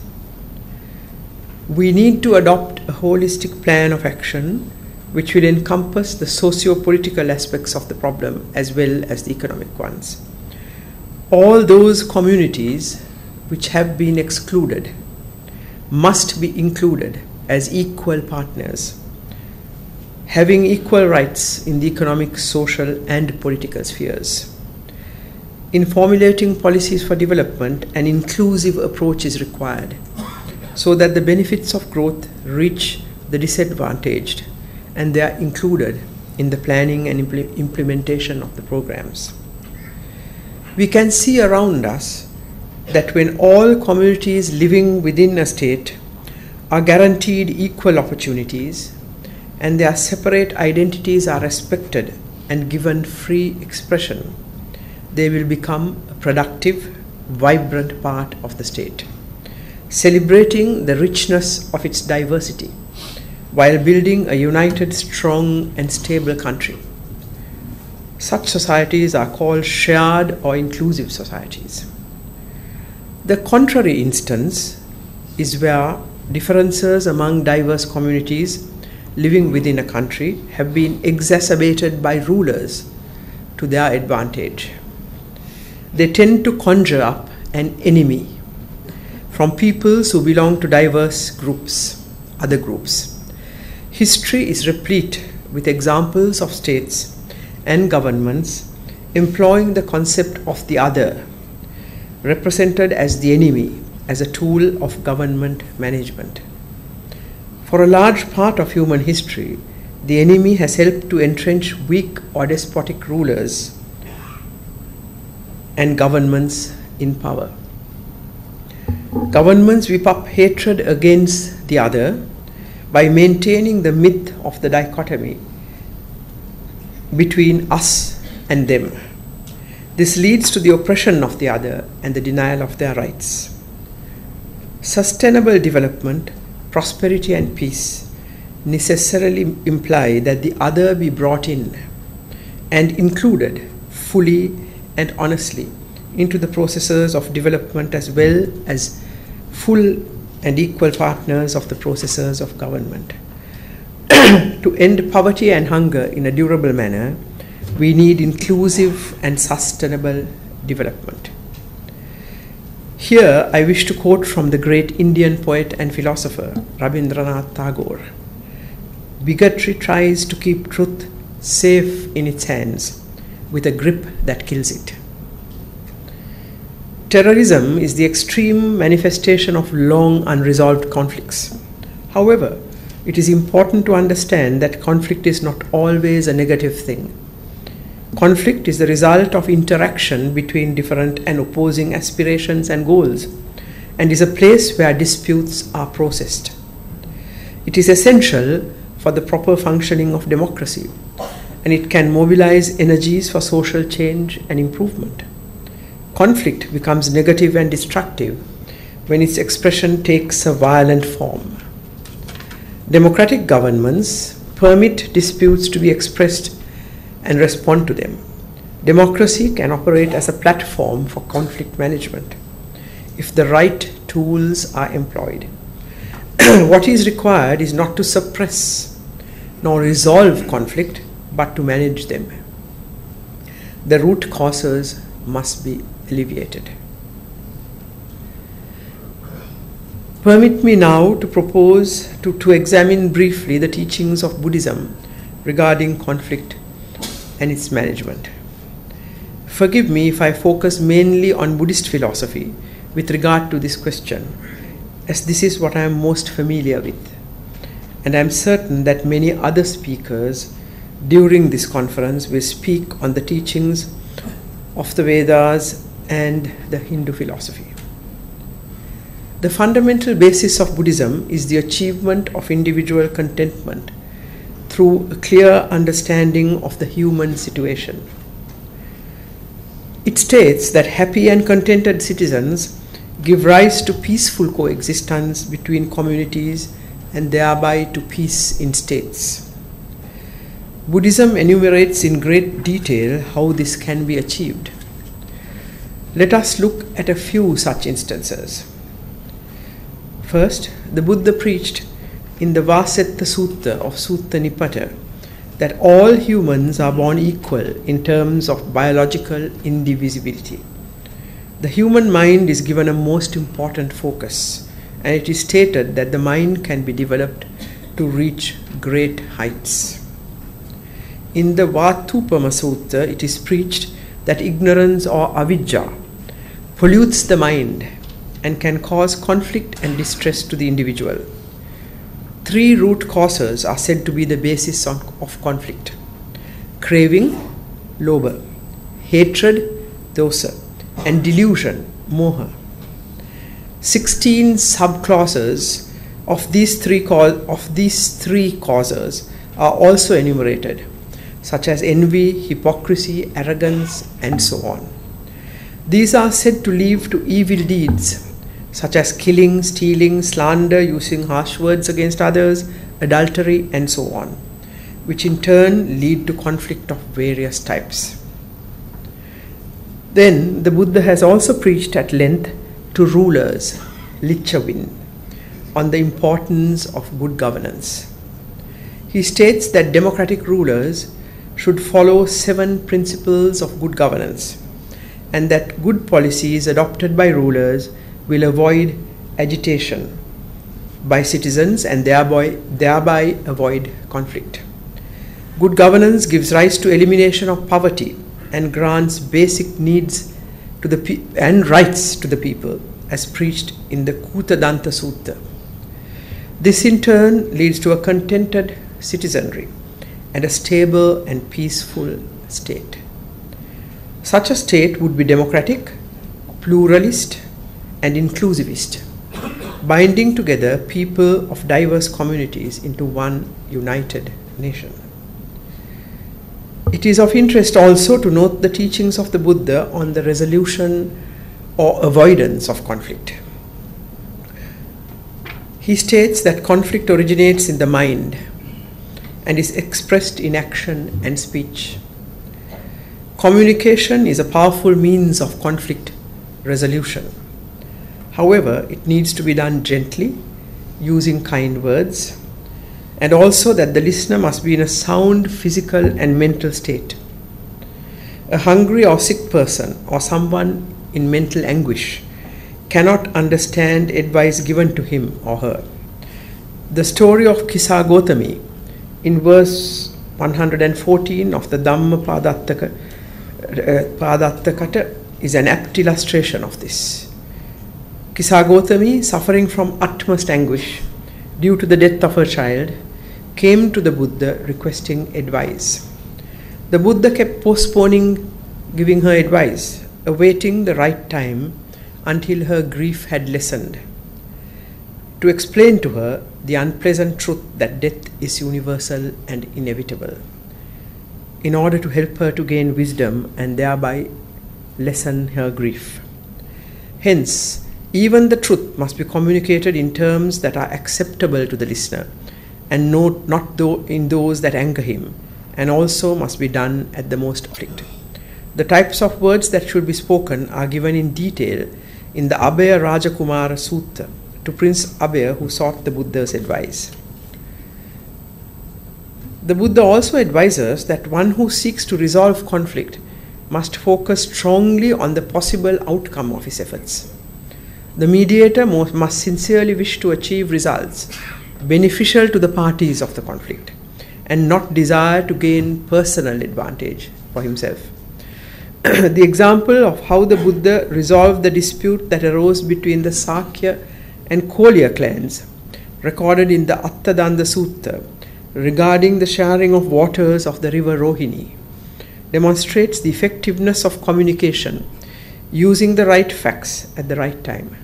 We need to adopt a holistic plan of action which will encompass the socio-political aspects of the problem as well as the economic ones. All those communities which have been excluded must be included as equal partners, having equal rights in the economic, social, and political spheres. In formulating policies for development, an inclusive approach is required so that the benefits of growth reach the disadvantaged and they are included in the planning and implementation of the programs. We can see around us that when all communities living within a state are guaranteed equal opportunities and their separate identities are respected and given free expression, they will become a productive, vibrant part of the state, celebrating the richness of its diversity while building a united, strong, and stable country. Such societies are called shared or inclusive societies. The contrary instance is where differences among diverse communities living within a country have been exacerbated by rulers to their advantage. They tend to conjure up an enemy from peoples who belong to diverse groups, other groups. History is replete with examples of states and governments employing the concept of the other, represented as the enemy, as a tool of government management. For a large part of human history, the enemy has helped to entrench weak or despotic rulers and governments in power. Governments whip up hatred against the other by maintaining the myth of the dichotomy between us and them. This leads to the oppression of the other and the denial of their rights. Sustainable development, prosperity, and peace necessarily imply that the other be brought in and included fully and honestly into the processes of development as well as full and equal partners of the processes of government. To end poverty and hunger in a durable manner, we need inclusive and sustainable development. Here I wish to quote from the great Indian poet and philosopher Rabindranath Tagore. Bigotry tries to keep truth safe in its hands with a grip that kills it. Terrorism is the extreme manifestation of long unresolved conflicts. However, it is important to understand that conflict is not always a negative thing. Conflict is the result of interaction between different and opposing aspirations and goals, and is a place where disputes are processed. It is essential for the proper functioning of democracy, and it can mobilize energies for social change and improvement. Conflict becomes negative and destructive when its expression takes a violent form. Democratic governments permit disputes to be expressed and respond to them. Democracy can operate as a platform for conflict management if the right tools are employed. What is required is not to suppress nor resolve conflict, but to manage them. The root causes must be alleviated. Permit me now to propose to examine briefly the teachings of Buddhism regarding conflict and its management. Forgive me if I focus mainly on Buddhist philosophy with regard to this question, as this is what I am most familiar with, and I am certain that many other speakers during this conference will speak on the teachings of the Vedas and the Hindu philosophy. The fundamental basis of Buddhism is the achievement of individual contentment through a clear understanding of the human situation. It states that happy and contented citizens give rise to peaceful coexistence between communities and thereby to peace in states. Buddhism enumerates in great detail how this can be achieved. Let us look at a few such instances. First, the Buddha preached in the Vasetta Sutta of Sutta Nipata that all humans are born equal in terms of biological indivisibility. The human mind is given a most important focus, and it is stated that the mind can be developed to reach great heights. In the Vatupama Sutta, it is preached that ignorance or avidya pollutes the mind and can cause conflict and distress to the individual. 3 root causes are said to be the basis of conflict: craving, lobha; hatred, dosa; and delusion, moha. 16 subclasses of these three causes are also enumerated, such as envy, hypocrisy, arrogance, and so on. These are said to lead to evil deeds, such as killing, stealing, slander, using harsh words against others, adultery, and so on, which in turn lead to conflict of various types. Then the Buddha has also preached at length to rulers, Lichavin, on the importance of good governance. He states that democratic rulers should follow 7 principles of good governance, and that good policies adopted by rulers will avoid agitation by citizens and thereby avoid conflict. Good governance gives rise to elimination of poverty and grants basic needs to and rights to the people, as preached in the Kutadanta Sutta. This in turn leads to a contented citizenry and a stable and peaceful state. Such a state would be democratic, pluralist, and inclusivist, binding together people of diverse communities into one united nation. It is of interest also to note the teachings of the Buddha on the resolution or avoidance of conflict. He states that conflict originates in the mind and is expressed in action and speech. Communication is a powerful means of conflict resolution. However, it needs to be done gently, using kind words, and also that the listener must be in a sound physical and mental state. A hungry or sick person or someone in mental anguish cannot understand advice given to him or her. The story of Kisa Gotami in verse 114 of the Dhammapadattakata is an apt illustration of this. Kisa Gotami, suffering from utmost anguish due to the death of her child, came to the Buddha requesting advice. The Buddha kept postponing giving her advice, awaiting the right time until her grief had lessened, to explain to her the unpleasant truth that death is universal and inevitable, in order to help her to gain wisdom and thereby lessen her grief. Hence, even the truth must be communicated in terms that are acceptable to the listener, and not in those that anger him, and also must be done at the most conflict. The types of words that should be spoken are given in detail in the Abhaya Rajakumara Sutta to Prince Abhaya, who sought the Buddha's advice. The Buddha also advises that one who seeks to resolve conflict must focus strongly on the possible outcome of his efforts. The mediator must sincerely wish to achieve results beneficial to the parties of the conflict, and not desire to gain personal advantage for himself. The example of how the Buddha resolved the dispute that arose between the Sakya and Kolya clans, recorded in the Attadanda Sutta regarding the sharing of waters of the river Rohini, demonstrates the effectiveness of communication using the right facts at the right time.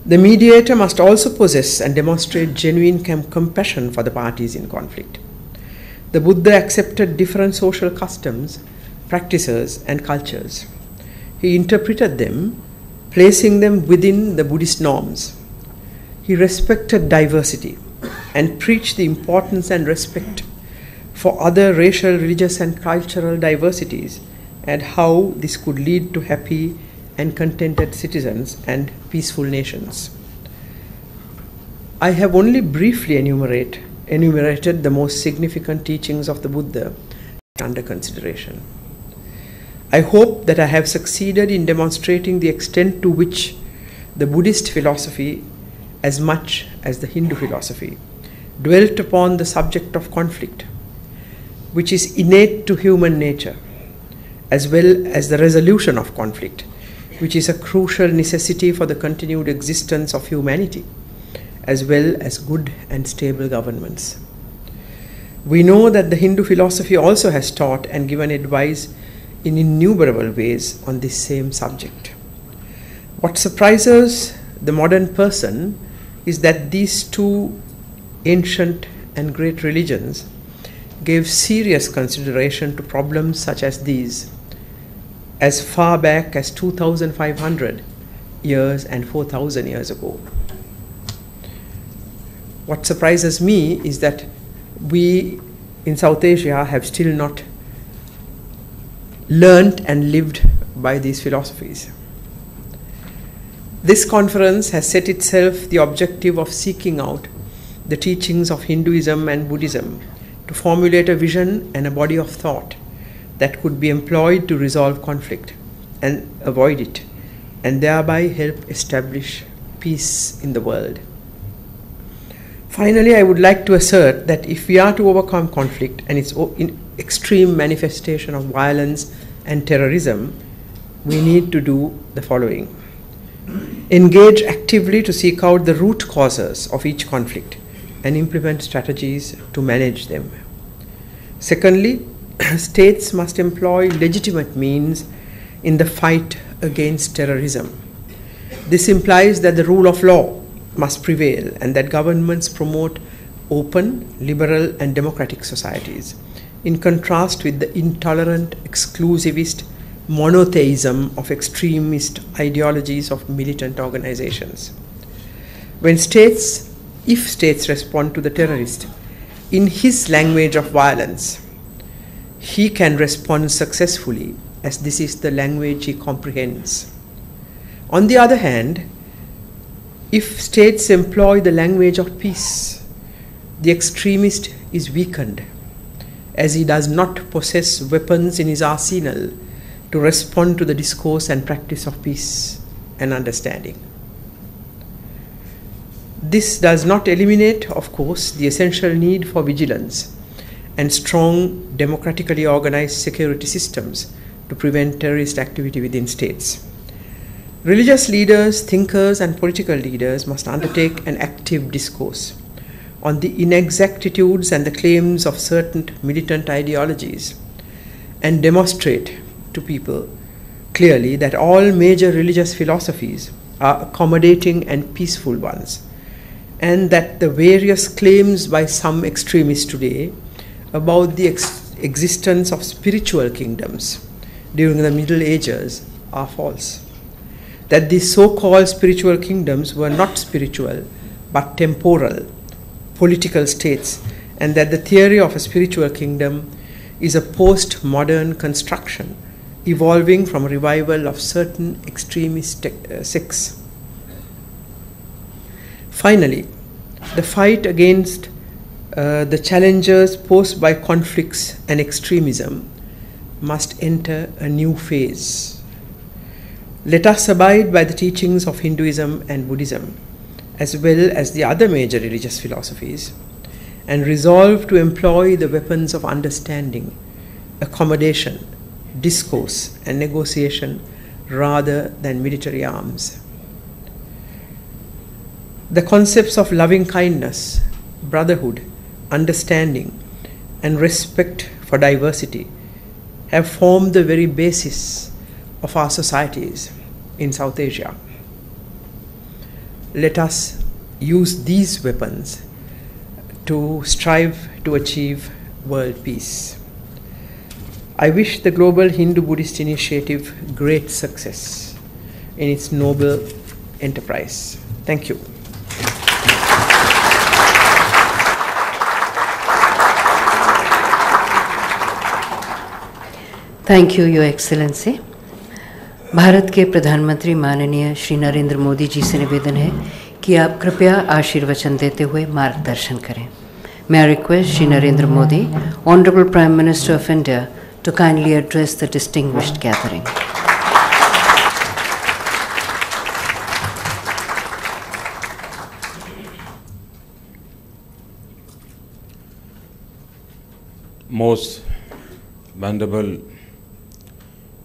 The mediator must also possess and demonstrate genuine compassion for the parties in conflict. The Buddha accepted different social customs, practices, and cultures. He interpreted them, placing them within the Buddhist norms. He respected diversity and preached the importance and respect for other racial, religious, and cultural diversities, and how this could lead to happy and contented citizens and peaceful nations. I have only briefly enumerated the most significant teachings of the Buddha under consideration. I hope that I have succeeded in demonstrating the extent to which the Buddhist philosophy, as much as the Hindu philosophy, dwelt upon the subject of conflict, which is innate to human nature, as well as the resolution of conflict, which is a crucial necessity for the continued existence of humanity, as well as good and stable governments. We know that the Hindu philosophy also has taught and given advice in innumerable ways on this same subject. What surprises the modern person is that these two ancient and great religions gave serious consideration to problems such as these as far back as 2,500 years and 4,000 years ago. What surprises me is that we in South Asia have still not learnt and lived by these philosophies. This conference has set itself the objective of seeking out the teachings of Hinduism and Buddhism to formulate a vision and a body of thought that could be employed to resolve conflict and avoid it, and thereby help establish peace in the world. Finally, I would like to assert that if we are to overcome conflict and its extreme manifestation of violence and terrorism, we need to do the following. Engage actively to seek out the root causes of each conflict and implement strategies to manage them. Secondly, states must employ legitimate means in the fight against terrorism. This implies that the rule of law must prevail and that governments promote open, liberal, and democratic societies, in contrast with the intolerant, exclusivist monotheism of extremist ideologies of militant organizations. If states respond to the terrorist in his language of violence, he can respond successfully, as this is the language he comprehends. On the other hand, if states employ the language of peace, the extremist is weakened, as he does not possess weapons in his arsenal to respond to the discourse and practice of peace and understanding. This does not eliminate, of course, the essential need for vigilance and strong, democratically organized security systems to prevent terrorist activity within states. Religious leaders, thinkers, and political leaders must undertake an active discourse on the inexactitudes and the claims of certain militant ideologies and demonstrate to people clearly that all major religious philosophies are accommodating and peaceful ones, and that the various claims by some extremists today about the existence of spiritual kingdoms during the Middle Ages are false. That these so-called spiritual kingdoms were not spiritual but temporal, political states, and that the theory of a spiritual kingdom is a post-modern construction evolving from a revival of certain extremist sects. Finally, the fight against the challenges posed by conflicts and extremism must enter a new phase. Let us abide by the teachings of Hinduism and Buddhism, as well as the other major religious philosophies, and resolve to employ the weapons of understanding, accommodation, discourse, and negotiation rather than military arms. The concepts of loving kindness, brotherhood, understanding, and respect for diversity have formed the very basis of our societies in South Asia. Let us use these weapons to strive to achieve world peace. I wish the Global Hindu-Buddhist Initiative great success in its noble enterprise. Thank you. Thank you, your excellency. Bharat के प्रधानमंत्री माननीय श्री नरेंद्र मोदी जी से निवेदन है कि आप कृपया आशीर्वचन देते हुए मार्गदर्शन करें। May I request Shri Narendra Modi, Honorable Prime Minister of India, to kindly address the distinguished gathering. Most Venerable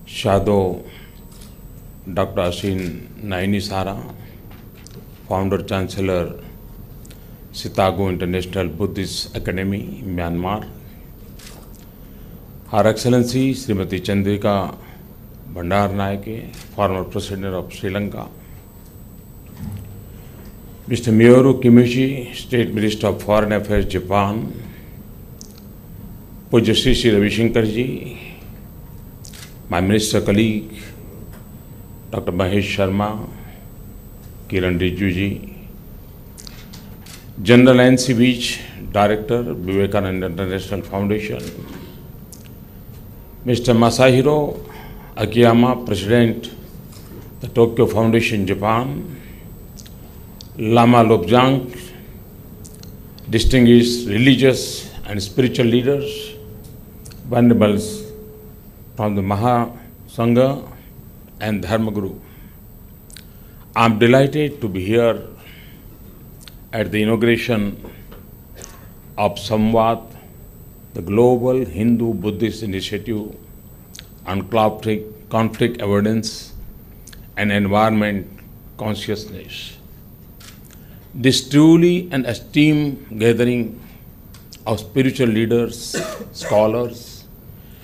Shadow Dr. Ashin Nainisara, Founder Chancellor Chicago International Buddhist Academy, Myanmar, Her Excellency Srimati Chandrika Bandaranaike, former President of Sri Lanka, Mr. Miyuru Kimichi, State Minister of Foreign Affairs, Japan, Pujya Sri Sri Ravi Shankar ji, my minister colleague, Dr. Mahesh Sharma, Kiran Rijiju ji, General N.C. Beach, Director, Vivekananda International Foundation, Mr. Masahiro Akiyama, President, the Tokyo Foundation, Japan, Lama Lobjang, distinguished religious and spiritual leaders, venerables from the Mahasangha and Dharmaguru. I am delighted to be here at the inauguration of Samvad, the global Hindu-Buddhist initiative on conflict avoidance and environment consciousness. This truly an esteemed gathering of spiritual leaders, scholars,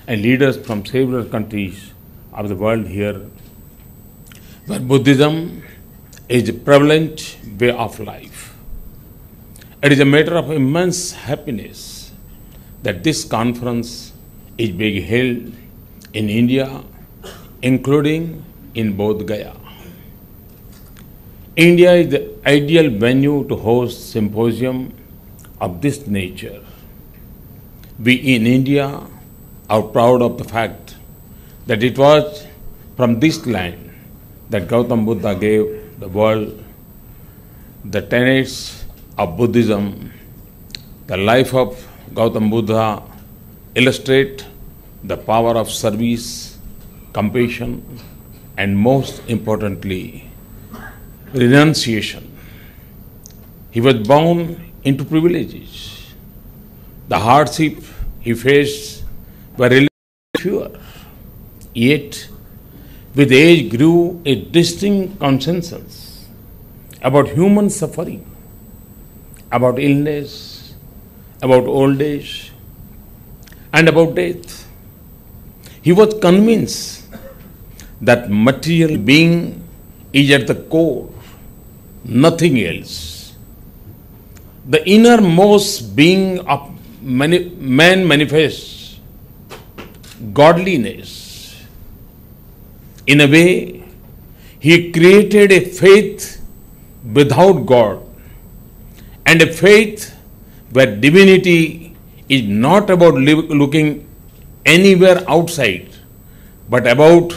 and leaders from several countries of the world here, where Buddhism is a prevalent way of life. It is a matter of immense happiness that this conference is being held in India, including in Bodh Gaya. India is the ideal venue to host symposium of this nature. We in India are proud of the fact that it was from this land that Gautam Buddha gave the world the tenets of Buddhism. The life of Gautam Buddha illustrates the power of service, compassion, and most importantly, renunciation. He was born into privileges. The hardship he faced were relatively fewer. Yet, with age grew a distinct consensus about human suffering, about illness, about old age, and about death. He was convinced that material being is at the core, nothing else. The innermost being of man manifests godliness. In a way, he created a faith without God and a faith where divinity is not about looking anywhere outside, but about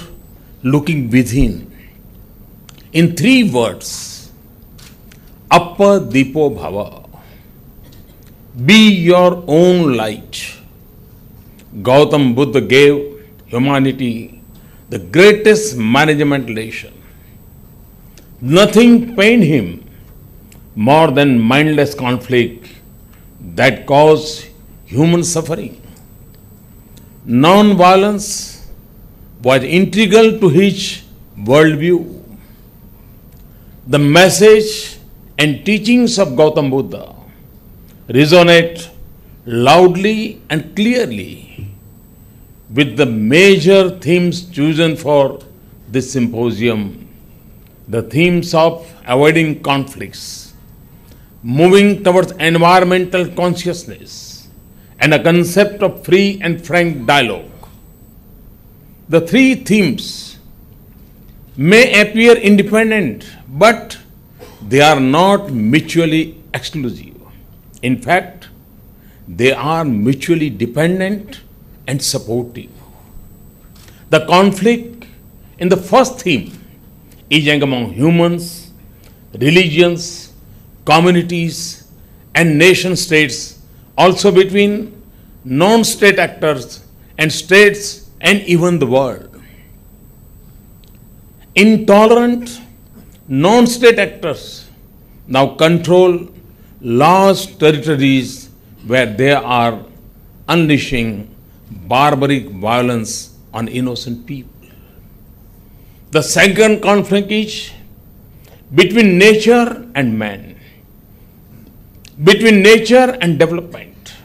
looking within. In 3 words, Appa Dipo Bhava. Be your own light. Gautam Buddha gave humanity the greatest management lesson. Nothing pained him more than mindless conflict that caused human suffering. Non-violence was integral to his worldview. The message and teachings of Gautam Buddha resonate loudly and clearly with the major themes chosen for this symposium, the themes of avoiding conflicts, moving towards environmental consciousness, and a concept of free and frank dialogue. The 3 themes may appear independent, but they are not mutually exclusive. In fact, they are mutually dependent and supportive. The conflict in the first theme is among humans, religions, communities, and nation states, also between non-state actors and states and even the world. Intolerant non-state actors now control large territories where they are unleashing barbaric violence on innocent people. The second conflict is between nature and man, between nature and development,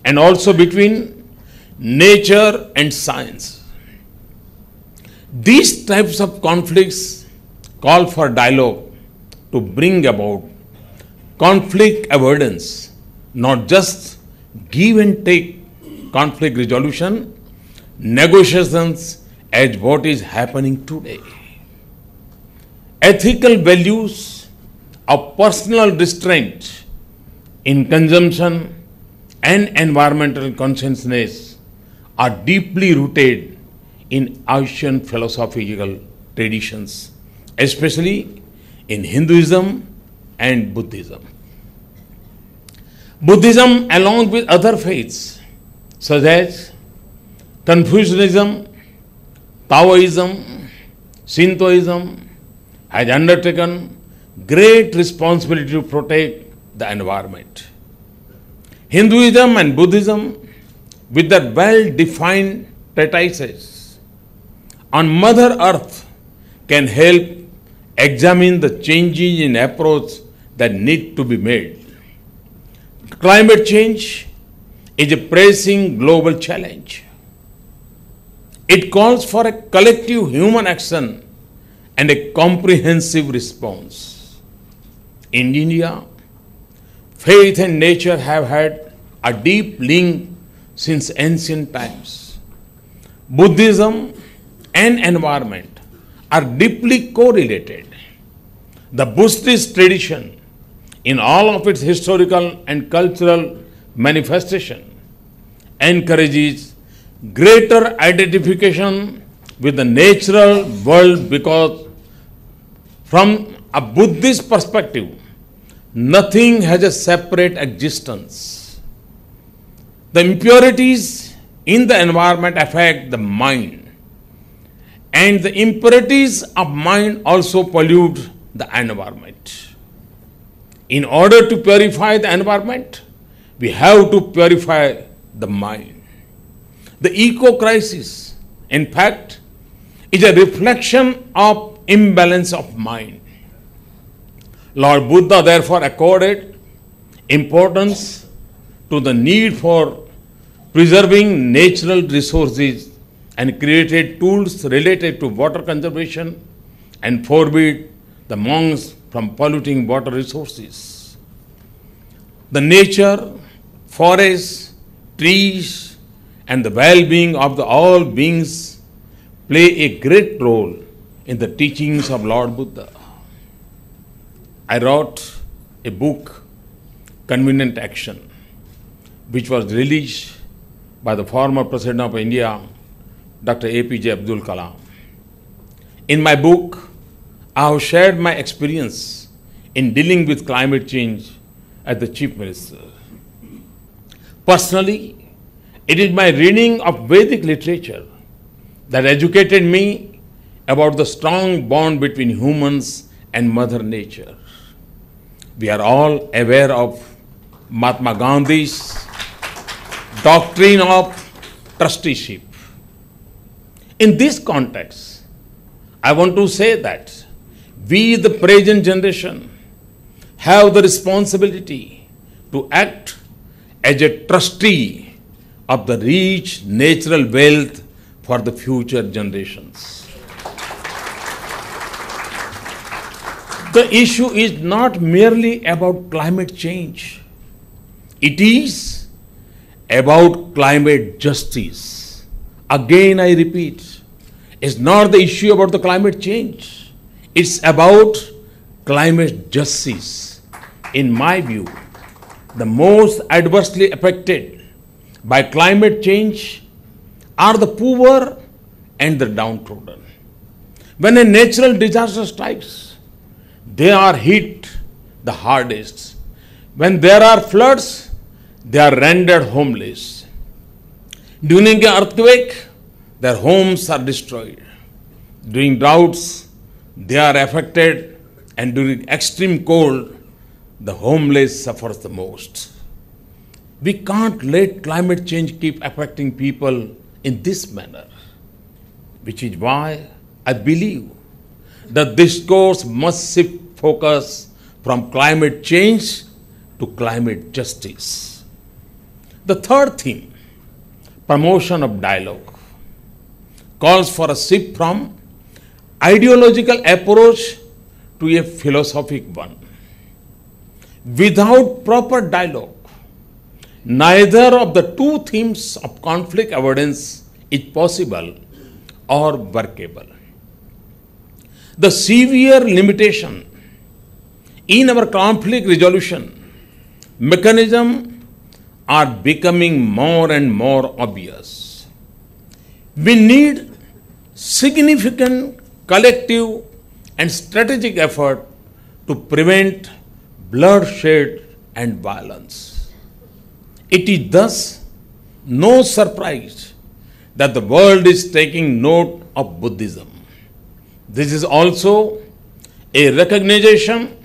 and also between nature and science. These types of conflicts call for dialogue to bring about conflict avoidance, not just give and take conflict resolution, negotiations as what is happening today. Ethical values of personal restraint in consumption and environmental consciousness are deeply rooted in Asian philosophical traditions, especially in Hinduism and Buddhism. Buddhism, along with other faiths such as Confucianism, Taoism, Shintoism, has undertaken great responsibility to protect the environment. Hinduism and Buddhism, with their well-defined treatises on Mother Earth, can help examine the changes in approach that need to be made. Climate change is a pressing global challenge. It calls for a collective human action and a comprehensive response. In India, faith and nature have had a deep link since ancient times. Buddhism and environment are deeply correlated. The Buddhist tradition, in all of its historical and cultural manifestation, encourages greater identification with the natural world because from a Buddhist perspective, nothing has a separate existence. The impurities in the environment affect the mind, and the impurities of mind also pollute the environment. In order to purify the environment, we have to purify the mind. The eco-crisis, in fact, is a reflection of imbalance of mind. Lord Buddha therefore accorded importance to the need for preserving natural resources and created tools related to water conservation and forbid the monks from polluting water resources. The nature, forests, trees, and the well-being of all beings play a great role in the teachings of Lord Buddha. I wrote a book, Convenient Action, which was released by the former President of India, Dr. APJ Abdul Kalam. In my book, I have shared my experience in dealing with climate change as the Chief Minister. Personally, it is my reading of Vedic literature that educated me about the strong bond between humans and Mother Nature. We are all aware of Mahatma Gandhi's doctrine of trusteeship. In this context, I want to say that we, the present generation, have the responsibility to act as a trustee of the rich natural wealth for the future generations. The issue is not merely about climate change. It is about climate justice. Again, I repeat, it's not the issue about the climate change. It's about climate justice. In my view, the most adversely affected by climate change are the poor and the downtrodden. When a natural disaster strikes, they are hit the hardest. When there are floods, they are rendered homeless. During an earthquake, their homes are destroyed. During droughts, they are affected, and during extreme cold, the homeless suffers the most. We can't let climate change keep affecting people in this manner, which is why I believe that this course must shift focus from climate change to climate justice. The third theme, promotion of dialogue, calls for a shift from ideological approach to a philosophic one. Without proper dialogue, neither of the two themes of conflict avoidance is possible or workable. The severe limitation in our conflict resolution mechanism are becoming more and more obvious. We need significant collective and strategic effort to prevent bloodshed and violence. It is thus no surprise that the world is taking note of Buddhism. This is also a recognition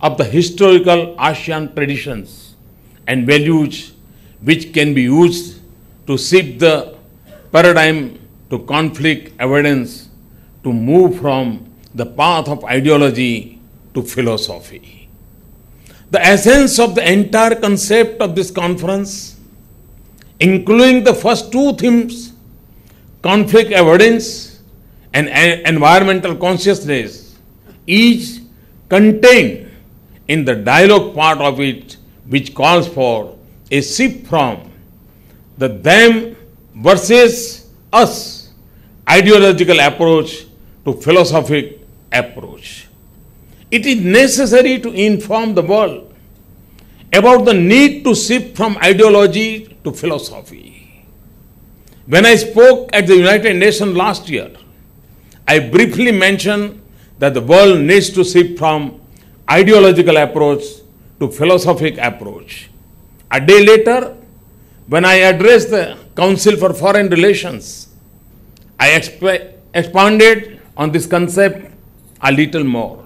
of the historical Asian traditions and values which can be used to shift the paradigm to conflict avoidance, to move from the path of ideology to philosophy. The essence of the entire concept of this conference, including the first two themes, conflict avoidance and environmental consciousness, is contained in the dialogue part of it, which calls for a shift from the them versus us ideological approach to philosophic approach. It is necessary to inform the world about the need to shift from ideology to philosophy. When I spoke at the United Nations last year, I briefly mentioned that the world needs to shift from ideological approach to philosophic approach. A day later, when I addressed the Council for Foreign Relations, I expanded on this concept a little more.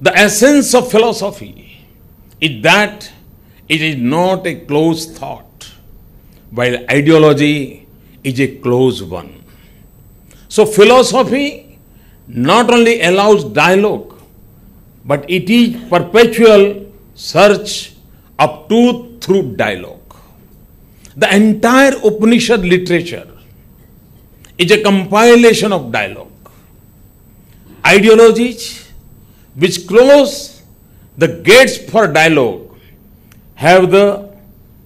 The essence of philosophy is that it is not a closed thought, while ideology is a closed one. So philosophy not only allows dialogue, but it is perpetual search of truth through dialogue. The entire Upanishad literature is a compilation of dialogue. Ideologies which close the gates for dialogue have the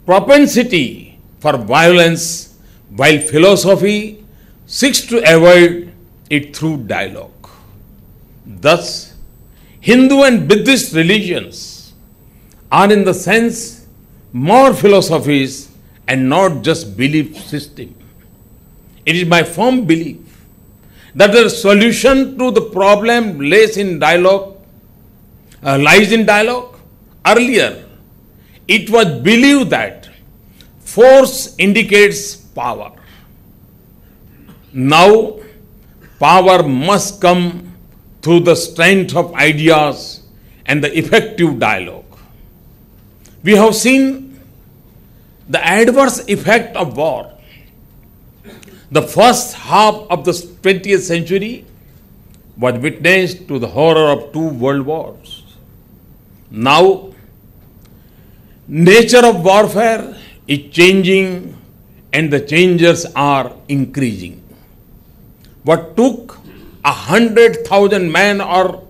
propensity for violence, while philosophy seeks to avoid it through dialogue. Thus, Hindu and Buddhist religions are in the sense more philosophies and not just belief system. It is my firm belief that the solution to the problem lies in dialogue. Earlier, it was believed that force indicates power. Now, power must come through the strength of ideas and the effective dialogue. We have seen the adverse effect of war. The first half of the 20th century was witness to the horror of 2 world wars. Now, nature of warfare is changing and the changes are increasing. What took 100,000 men or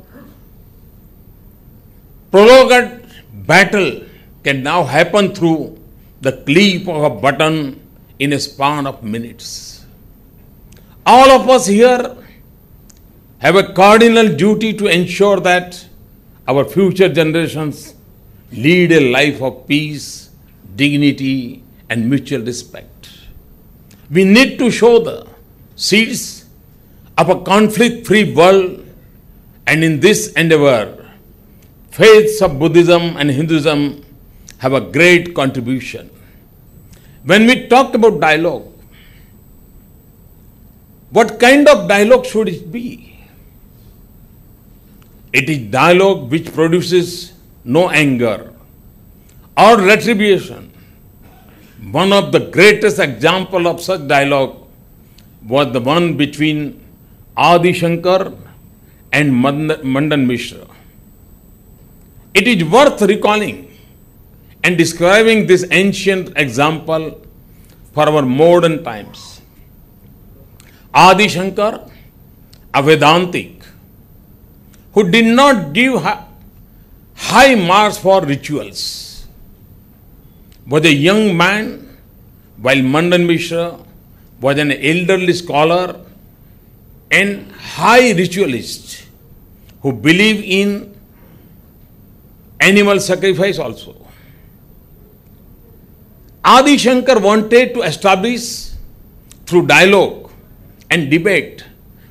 prolonged battle can now happen through the click of a button in a span of minutes. All of us here have a cardinal duty to ensure that our future generations lead a life of peace, dignity, and mutual respect. We need to show the seeds of a conflict-free world, and in this endeavor, faiths of Buddhism and Hinduism have a great contribution. When we talk about dialogue, what kind of dialogue should it be? It is dialogue which produces no anger or retribution. One of the greatest examples of such dialogue was the one between Adi Shankar and Mandan Mishra. It is worth recalling and describing this ancient example for our modern times. Adi Shankar, a Vedantic, who did not give high marks for rituals, was a young man, while Mandan Mishra was an elderly scholar and high ritualist who believed in animal sacrifice also. Adi Shankar wanted to establish through dialogue and debate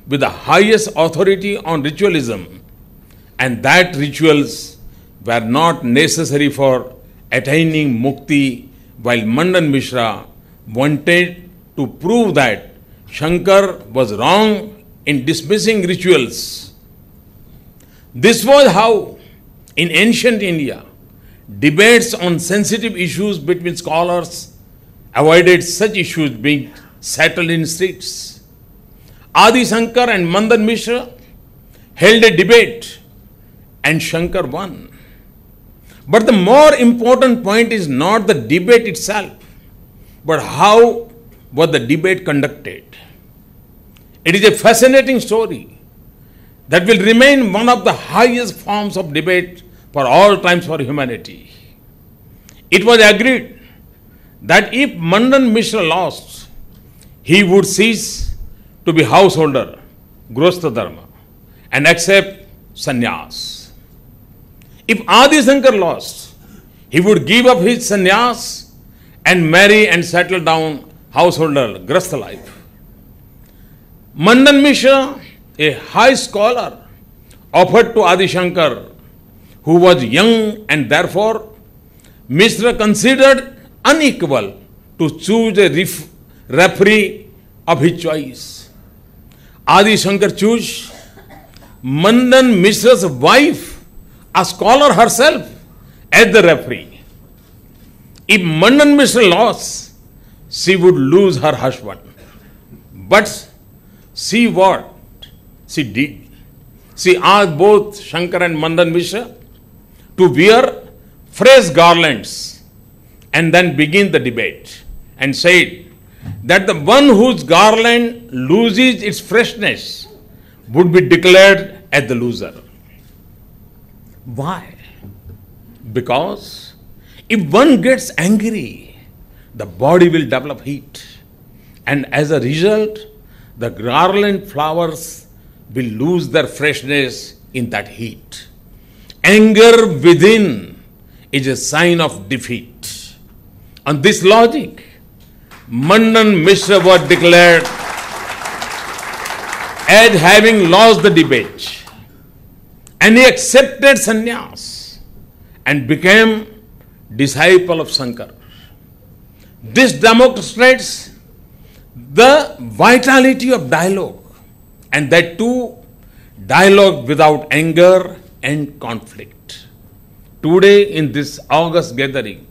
with the highest authority on ritualism, and that rituals were not necessary for attaining mukti, while Mandan Mishra wanted to prove that Shankar was wrong in dismissing rituals. This was how, in ancient India, debates on sensitive issues between scholars avoided such issues being settled in streets. Adi Shankar and Mandan Mishra held a debate and Shankar won. But the more important point is not the debate itself, but how was the debate conducted. It is a fascinating story that will remain one of the highest forms of debate for all times for humanity. It was agreed that if Mandan Mishra lost, he would cease to be householder, Grostha Dharma, and accept sannyas. If Adi Shankar lost, he would give up his sannyas and marry and settle down householder, Grastha life. Mandan Mishra, a high scholar, offered to Adi Shankar, who was young, and therefore Mishra considered unequal to choose a referee of his choice. Adi Shankar chose Mandan Mishra's wife, a scholar herself, as the referee. If Mandan Mishra lost, she would lose her husband. But see what she did. She asked both Shankar and Mandan Mishra to wear fresh garlands and then begin the debate, and said that the one whose garland loses its freshness would be declared as the loser. Why? Because if one gets angry, the body will develop heat, and as a result, the garland flowers will lose their freshness in that heat. Anger within is a sign of defeat. On this logic, Mandan Mishra was declared as having lost the debate, and he accepted sannyas and became disciple of Shankar. This demonstrates the vitality of dialogue, and that too, dialogue without anger and conflict. Today, in this August gathering,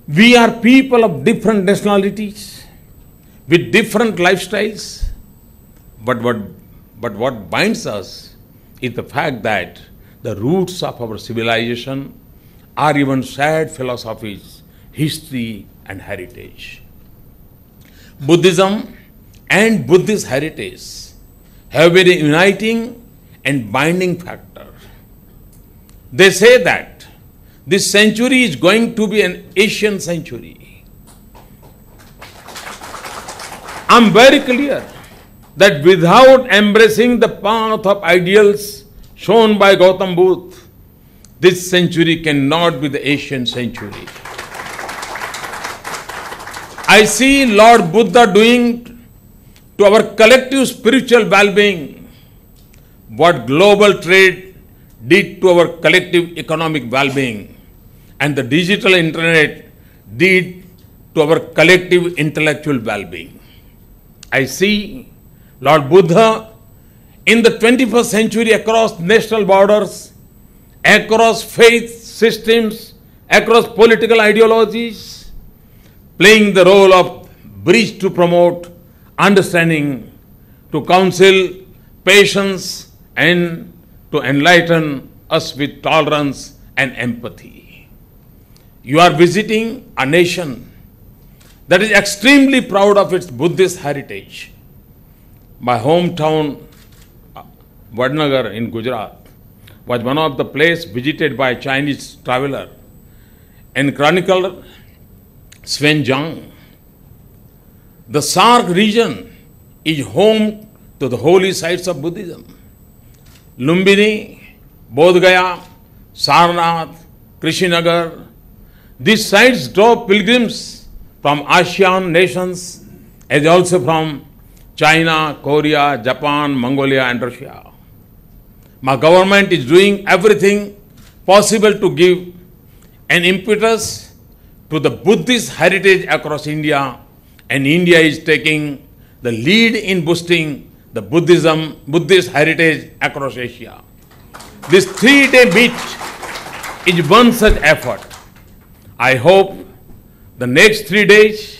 we are people of different nationalities, with different lifestyles, but what binds us is the fact that the roots of our civilization are even shared philosophies, history, and heritage. Buddhism and Buddhist heritage have been a uniting and binding factor. They say that this century is going to be an Asian century. I am very clear that without embracing the path of ideals shown by Gautam Buddha, this century cannot be the Asian century. I see Lord Buddha doing to our collective spiritual well-being, what global trade did to our collective economic well-being, and the digital internet did to our collective intellectual well-being. I see Lord Buddha in the 21st century across national borders, across faith systems, across political ideologies, playing the role of bridge to promote understanding, to counsel patience, and to enlighten us with tolerance and empathy. You are visiting a nation that is extremely proud of its Buddhist heritage. My hometown, Vadnagar in Gujarat, was one of the places visited by a Chinese traveler and chronicler Sven Zhang. The Sark region is home to the holy sites of Buddhism. Lumbini, Bodh Gaya, Sarnath, Krishinagar. These sites draw pilgrims from ASEAN nations as also from China, Korea, Japan, Mongolia and Russia. My government is doing everything possible to give an impetus to the Buddhist heritage across India, and India is taking the lead in boosting the Buddhist heritage across Asia. This 3-day meet is one such effort. I hope the next 3 days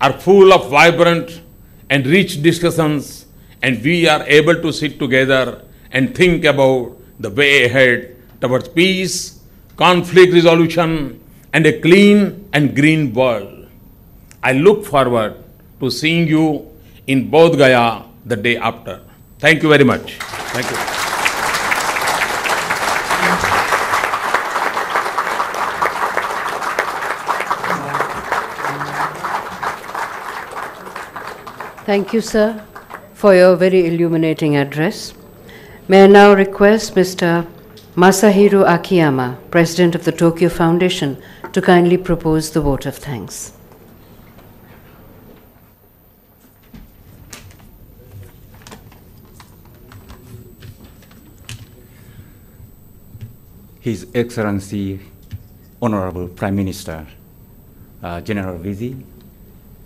are full of vibrant and rich discussions, and we are able to sit together and think about the way ahead towards peace, conflict resolution, and a clean and green world. I look forward to seeing you in Bodh Gaya the day after. Thank you very much. Thank you. Thank you, sir, for your very illuminating address. May I now request Mr. Masahiro Akiyama, President of the Tokyo Foundation, to kindly propose the vote of thanks. His Excellency, Honorable Prime Minister, General Vizi,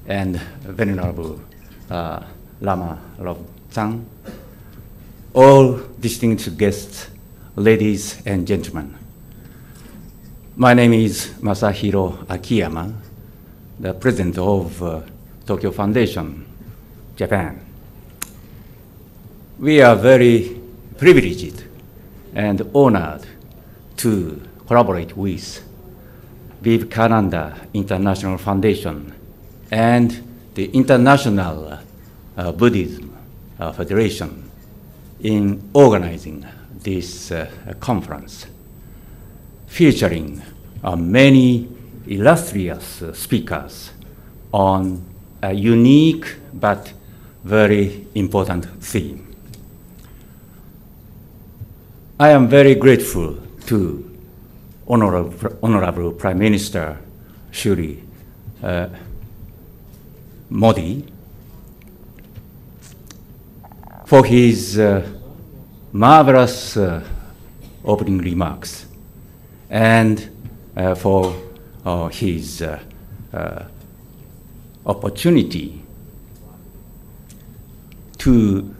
and Venerable Lama Lobsang, all distinguished guests, ladies and gentlemen. My name is Masahiro Akiyama, the President of Tokyo Foundation, Japan. We are very privileged and honored to collaborate with Vivekananda International Foundation and the International Buddhism Federation in organizing this conference, featuring many illustrious speakers on a unique but very important theme. I am very grateful to Honorable Prime Minister Shri Modi for his marvelous opening remarks and for his opportunity to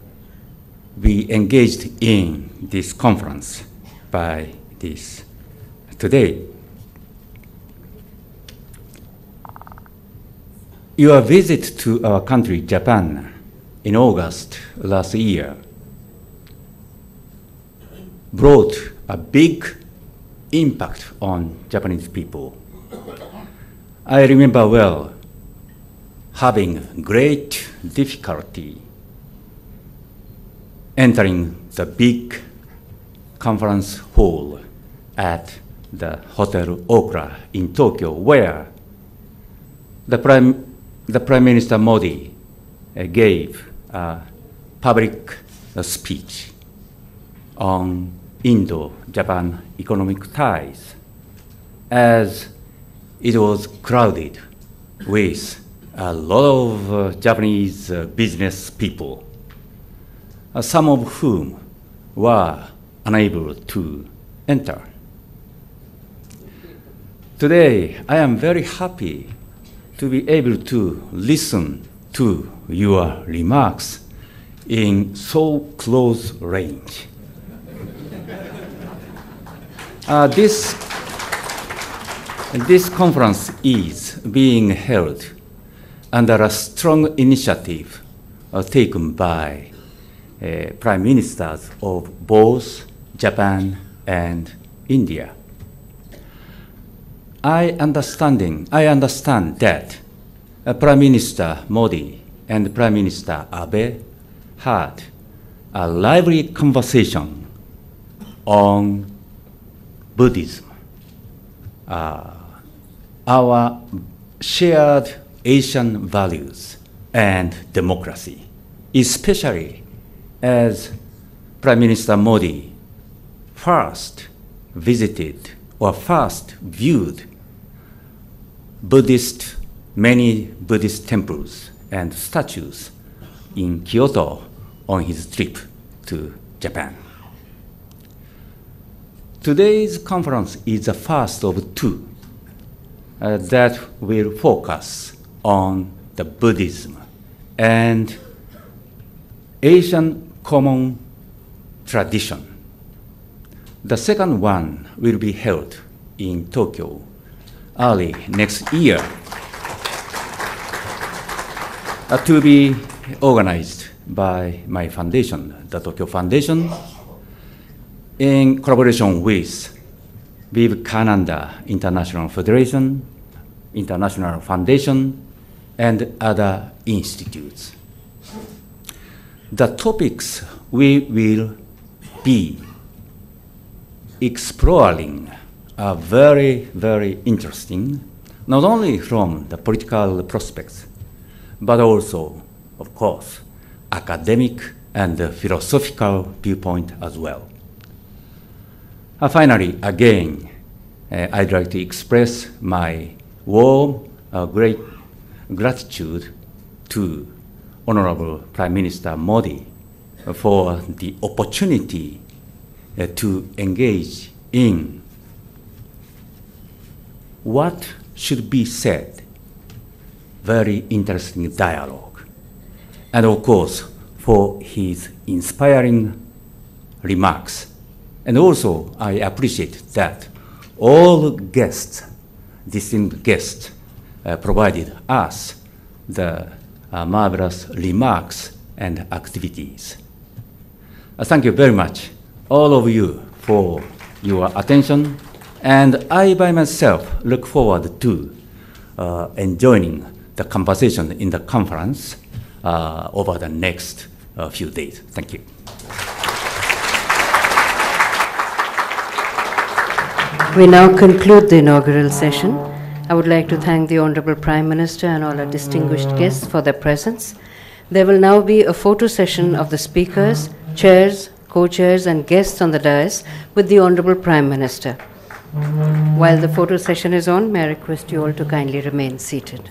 be engaged in this conference by this today. Your visit to our country, Japan, in August last year brought a big impact on Japanese people. I remember well having great difficulty entering the big conference hall at the Hotel Okra in Tokyo, where the Prime Minister Modi gave a public speech on Indo-Japan economic ties, as it was crowded with a lot of Japanese business people, some of whom were unable to enter. Today, I am very happy to be able to listen to your remarks in so close range. This conference is being held under a strong initiative taken by prime ministers of both Japan and India. I understand that Prime Minister Modi and Prime Minister Abe had a lively conversation on Buddhism, our shared Asian values and democracy, especially as Prime Minister Modi first visited or first viewed many Buddhist temples and statues in Kyoto on his trip to Japan. Today's conference is the first of two that will focus on the Buddhism and Asian common tradition. The second one will be held in Tokyo early next year, to be organized by my foundation, the Tokyo Foundation, in collaboration with Vivekananda International Federation, International Foundation, and other institutes. The topics we will be exploring are very, very interesting, not only from the political prospects, but also, of course, academic and philosophical viewpoint as well. Finally, again, I'd like to express my warm, great gratitude to Honorable Prime Minister Modi for the opportunity to engage in what should be said, very interesting dialogue, and of course for his inspiring remarks. And also I appreciate that all guests, distinguished guests, provided us the marvelous remarks and activities. Thank you very much, all of you, for your attention, and I by myself look forward to enjoying the conversation in the conference over the next few days. Thank you. We now conclude the inaugural session. I would like to thank the Honorable Prime Minister and all our distinguished guests for their presence. There will now be a photo session of the speakers, chairs, co-chairs, and guests on the dais with the Honorable Prime Minister. While the photo session is on, may I request you all to kindly remain seated.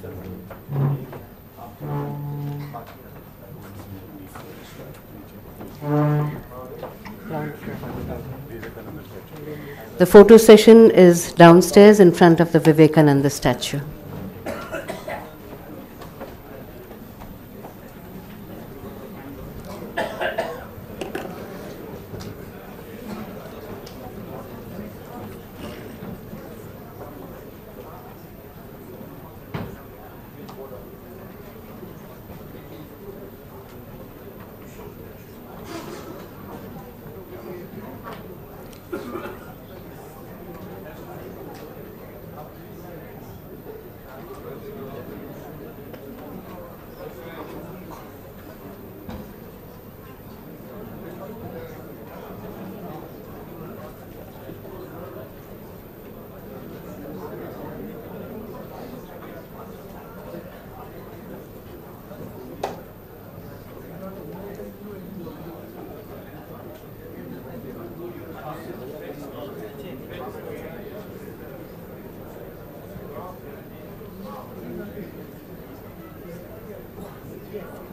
The photo session is downstairs in front of the Vivekananda statue. Yes.